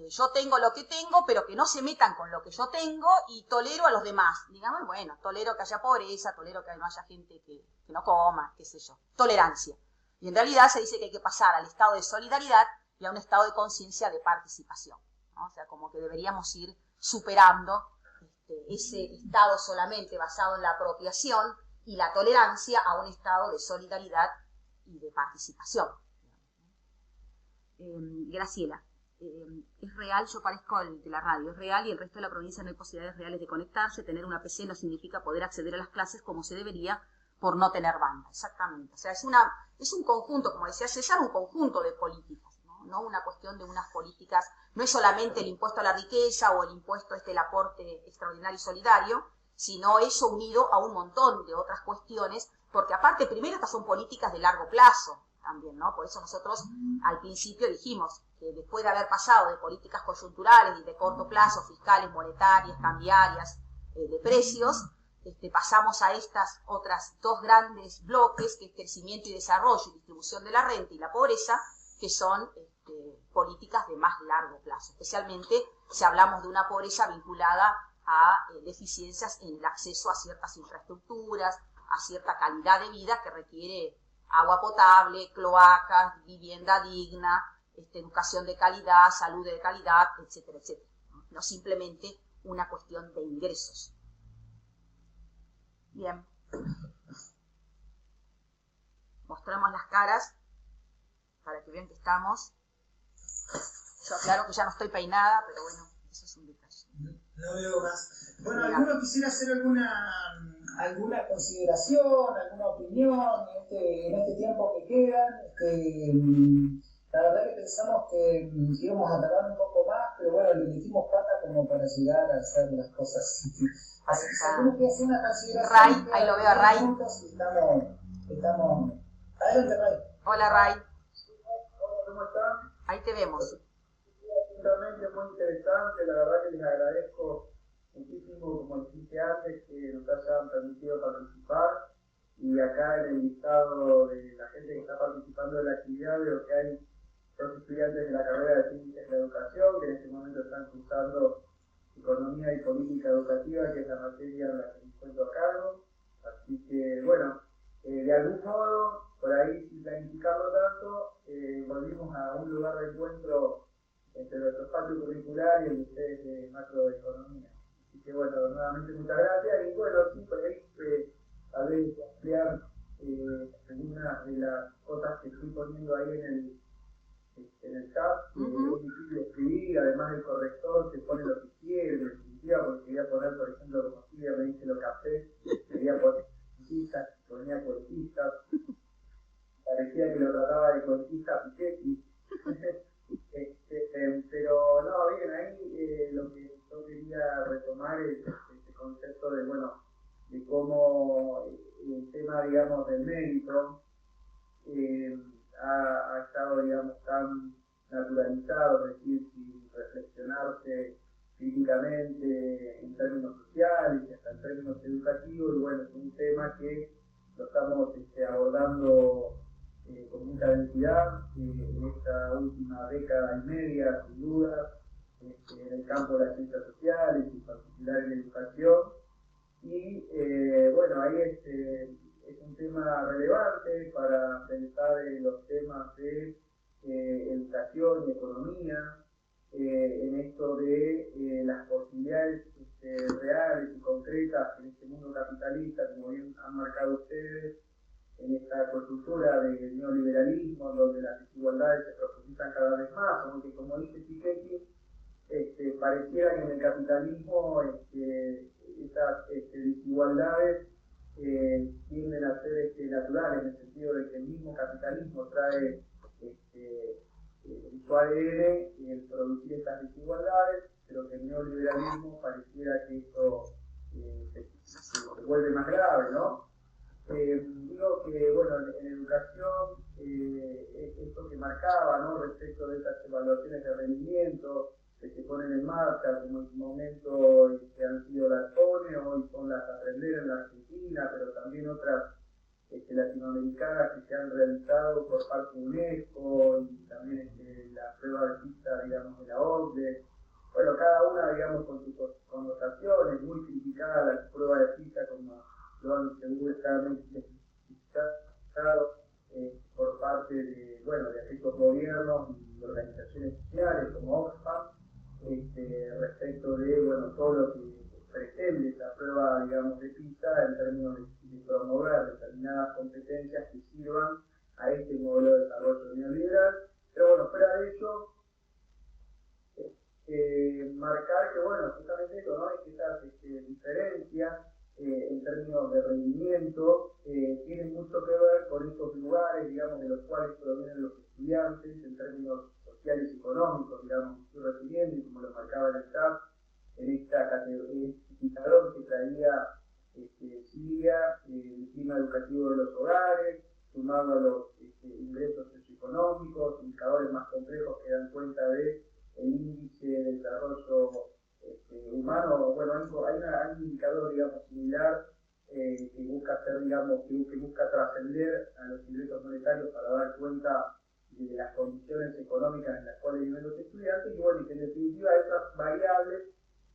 yo tengo lo que tengo, pero que no se metan con lo que yo tengo y tolero a los demás, digamos, bueno, tolero que haya pobreza, tolero que no haya gente que no coma, qué sé yo, tolerancia. Y en realidad se dice que hay que pasar al estado de solidaridad y a un estado de conciencia de participación, ¿no? O sea, como que deberíamos ir superando ese estado solamente basado en la apropiación y la tolerancia a un estado de solidaridad y de participación. Graciela, es real, yo parezco el de la radio, es real y el resto de la provincia no hay posibilidades reales de conectarse, tener una PC no significa poder acceder a las clases como se debería por no tener banda, exactamente. O sea, es un conjunto, como decía César, un conjunto de políticas, no una cuestión de unas políticas, no es solamente el impuesto a la riqueza o el impuesto el aporte extraordinario y solidario, sino eso unido a un montón de otras cuestiones, porque aparte, primero, estas son políticas de largo plazo también, ¿no? Por eso nosotros al principio dijimos que después de haber pasado de políticas coyunturales y de corto plazo, fiscales, monetarias, cambiarias, de precios, pasamos a estas otras dos grandes bloques, que es crecimiento y desarrollo y distribución de la renta y la pobreza, que son políticas de más largo plazo, especialmente si hablamos de una pobreza vinculada a deficiencias en el acceso a ciertas infraestructuras, a cierta calidad de vida que requiere agua potable, cloacas, vivienda digna, educación de calidad, salud de calidad, etcétera, etcétera. No simplemente una cuestión de ingresos. Bien. Mostramos las caras para que vean que estamos. Yo aclaro que ya no estoy peinada, pero bueno, eso es un detalle. No veo más. Bueno, ¿alguno quisiera hacer alguna consideración, alguna opinión en este tiempo que queda? La verdad que pensamos que íbamos a tardar un poco más, pero bueno, le metimos pata como para llegar a hacer las cosas. Así que si alguno quiere hacer una consideración... Ray, ahí lo veo a Ray. Estamos... Adelante, Ray. Hola, Ray. Hola, ¿cómo están? Ahí te vemos. Realmente muy interesante, la verdad que les agradezco muchísimo, como dijiste antes, que nos hayan permitido participar. Y acá en el listado de la gente que está participando de la actividad veo que hay dos estudiantes de la carrera de Ciencias de la Educación que en este momento están cursando Economía y Política Educativa, que es la materia en la que me encuentro a cargo. Así que, bueno, de algún modo, por ahí sin planificarlo tanto, volvimos a un lugar de encuentro entre nuestro espacio curricular y el de ustedes de macroeconomía. Así que, bueno, nuevamente muchas gracias. Y bueno, sí, por ahí tal vez ampliar algunas de las cosas que estoy poniendo ahí en el chat. Es difícil escribir, además el corrector se pone lo que quiere, en definitiva, porque quería poner, por ejemplo, como Silvia me dice lo que hace, quería poner cuentistas, ponía cuentistas, parecía que lo trataba de cuentista Piketty. Pero no, bien, ahí lo que yo quería retomar es este concepto de, bueno, de cómo el tema, digamos, del mérito ha estado, digamos, tan naturalizado, es decir, sin reflexionarse críticamente en términos sociales y hasta en términos educativos. Y bueno, es un tema que lo estamos abordando con mucha densidad en esta última década y media, sin duda, en el campo de las ciencias sociales, en particular en la educación. Y bueno, ahí es un tema relevante para pensar en los temas de educación y economía, en esto de las posibilidades reales y concretas en este mundo capitalista, como bien han marcado ustedes, en esta coyuntura del neoliberalismo, donde las desigualdades se profundizan cada vez más, aunque como dice Piketty, pareciera que en el capitalismo esas desigualdades tienden a ser naturales, en el sentido de que el mismo capitalismo trae en su ADN el producir estas desigualdades, pero que el neoliberalismo pareciera que esto se vuelve más grave, ¿no? Digo que, bueno, en educación, esto que marcaba, ¿no?, respecto de estas evaluaciones de rendimiento que se ponen en marcha, como en su momento que han sido las PONE, hoy son las Aprender en la Argentina, pero también otras latinoamericanas que se han realizado por parte de UNESCO, y también la prueba de PISA, digamos, de la OCDE. Bueno, cada una, digamos, con sus connotaciones, muy criticada la prueba de PISA, como lo han seguramente criticado por parte de, bueno, de aquellos gobiernos y organizaciones sociales como Oxfam, respecto de, bueno, todo lo que pretende esa prueba, digamos, de PISA en términos de promover determinadas competencias que sirvan a este modelo de desarrollo neoliberal. Pero bueno, fuera de ello, marcar que, bueno, justamente eso, ¿no?, es que esas diferencias en términos de rendimiento tienen mucho que ver con esos lugares, digamos, de los cuales provienen los estudiantes en términos sociales y económicos, digamos, que estoy refiriendo, y como lo marcaba en el chat, en esta categoría que traía Silvia, el clima educativo de los hogares, sumado a los ingresos socioeconómicos, indicadores más complejos que dan cuenta de el índice de desarrollo humano. Bueno, hay un indicador, digamos, similar que busca hacer, digamos, que busca trascender a los ingresos monetarios para dar cuenta de las condiciones económicas en las cuales viven los estudiantes, y bueno, y que en definitiva esas variables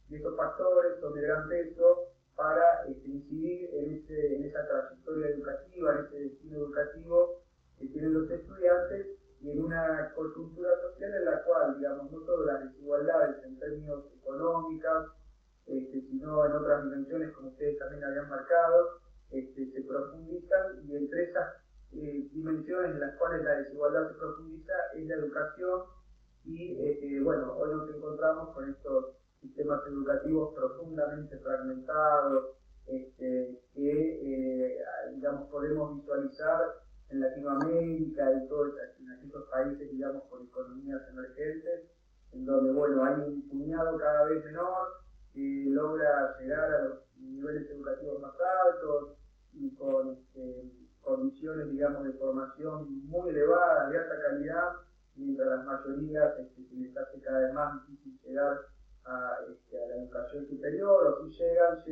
y esos factores son de gran peso para incidir en esa trayectoria educativa, en ese destino educativo que tienen los estudiantes, y en una coyuntura social en la cual, digamos, no solo las desigualdades en términos económicas, sino en otras dimensiones, como ustedes también habían marcado, se profundizan, y entre esas dimensiones en las cuales la desigualdad se profundiza es la educación, y bueno, hoy nos encontramos con estos sistemas educativos profundamente fragmentados, que digamos, podemos visualizar en Latinoamérica y todos en aquellos países, digamos, con economías emergentes, en donde, bueno, hay un puñado cada vez menor que logra llegar a los niveles educativos más altos y con condiciones, digamos, de formación muy elevadas, de alta calidad, mientras las mayorías se les hace cada vez más difícil llegar a la educación superior, o si llegan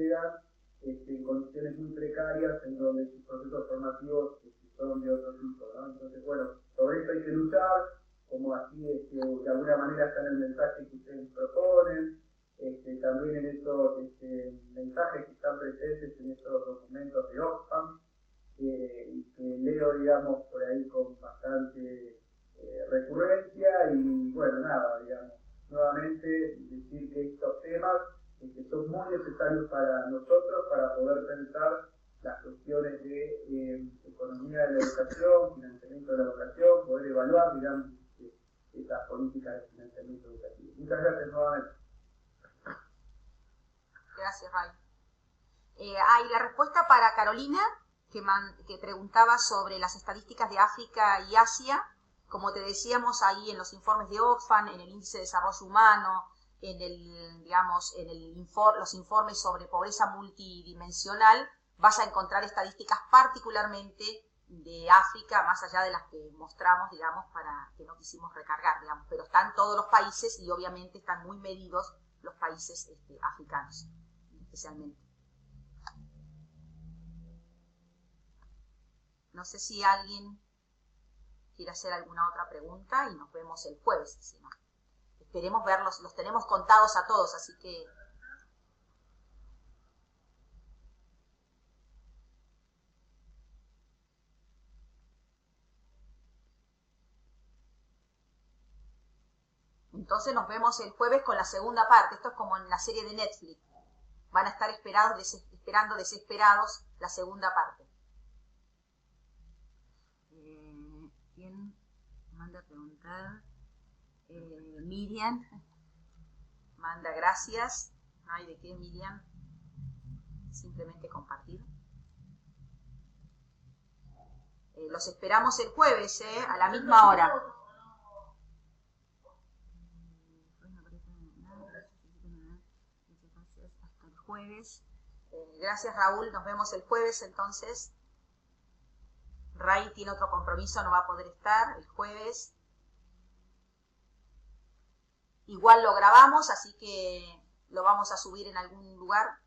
en condiciones muy precarias en donde sus procesos formativos son de otro tipo, ¿no? Entonces, bueno, sobre esto hay que luchar, como así de alguna manera está en el mensaje que ustedes proponen, también en estos mensajes que están presentes en estos documentos de Oxfam, que leo, digamos, por ahí con bastante recurrencia, y bueno, nada, digamos, nuevamente decir que estos temas son muy necesarios para nosotros para poder pensar las cuestiones de economía de la educación, financiamiento de la educación, poder evaluar, digamos, estas políticas de financiamiento educativo. Muchas gracias nuevamente. Gracias, Ray. Y la respuesta para Carolina, que preguntaba sobre las estadísticas de África y Asia. Como te decíamos, ahí en los informes de Oxfam, en el Índice de Desarrollo Humano, los informes sobre pobreza multidimensional, vas a encontrar estadísticas particularmente de África, más allá de las que mostramos, digamos, para que no quisimos recargar, digamos, pero están todos los países y obviamente están muy medidos los países africanos, especialmente. No sé si alguien quiere hacer alguna otra pregunta y nos vemos el jueves, si no. Esperemos verlos, los tenemos contados a todos, así que... Entonces nos vemos el jueves con la segunda parte. Esto es como en la serie de Netflix. Van a estar esperando desesperados la segunda parte. ¿Quién manda a preguntar? Miriam. Manda gracias. No hay de qué, Miriam. Simplemente compartir. Los esperamos el jueves, a la misma hora. Hasta el jueves. Gracias, Raúl. Nos vemos el jueves entonces. Ray tiene otro compromiso, no va a poder estar el jueves. Igual lo grabamos, así que lo vamos a subir en algún lugar,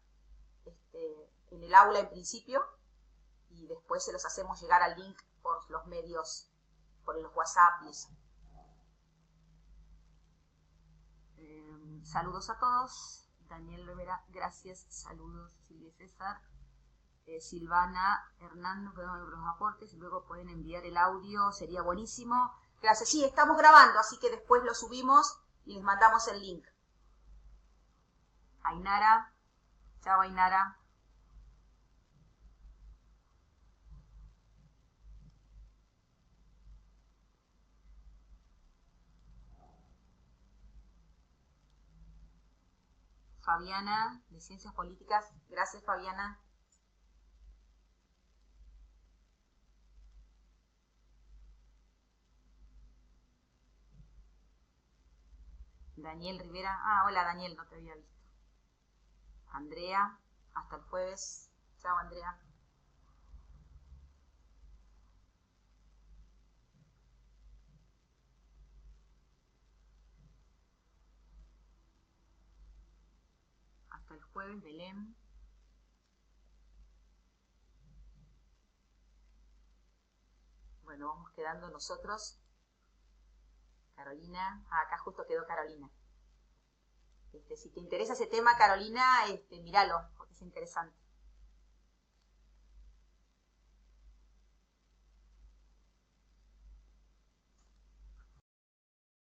en el aula en principio, y después se los hacemos llegar al link por los medios, por los WhatsApp y eso. Saludos a todos. Daniel Rivera, gracias. Saludos, Silvia César. Silvana, Hernán, nos vemos en los aportes y luego pueden enviar el audio, sería buenísimo. Gracias. Sí, estamos grabando, así que después lo subimos y les mandamos el link. Ainara, chao Ainara. Fabiana, de Ciencias Políticas, gracias Fabiana. Daniel Rivera, hola Daniel, no te había visto. Andrea, hasta el jueves. Chao Andrea. el jueves, Belén. Bueno, vamos quedando nosotros. Carolina, acá justo quedó Carolina. Si te interesa ese tema, Carolina, míralo, porque es interesante.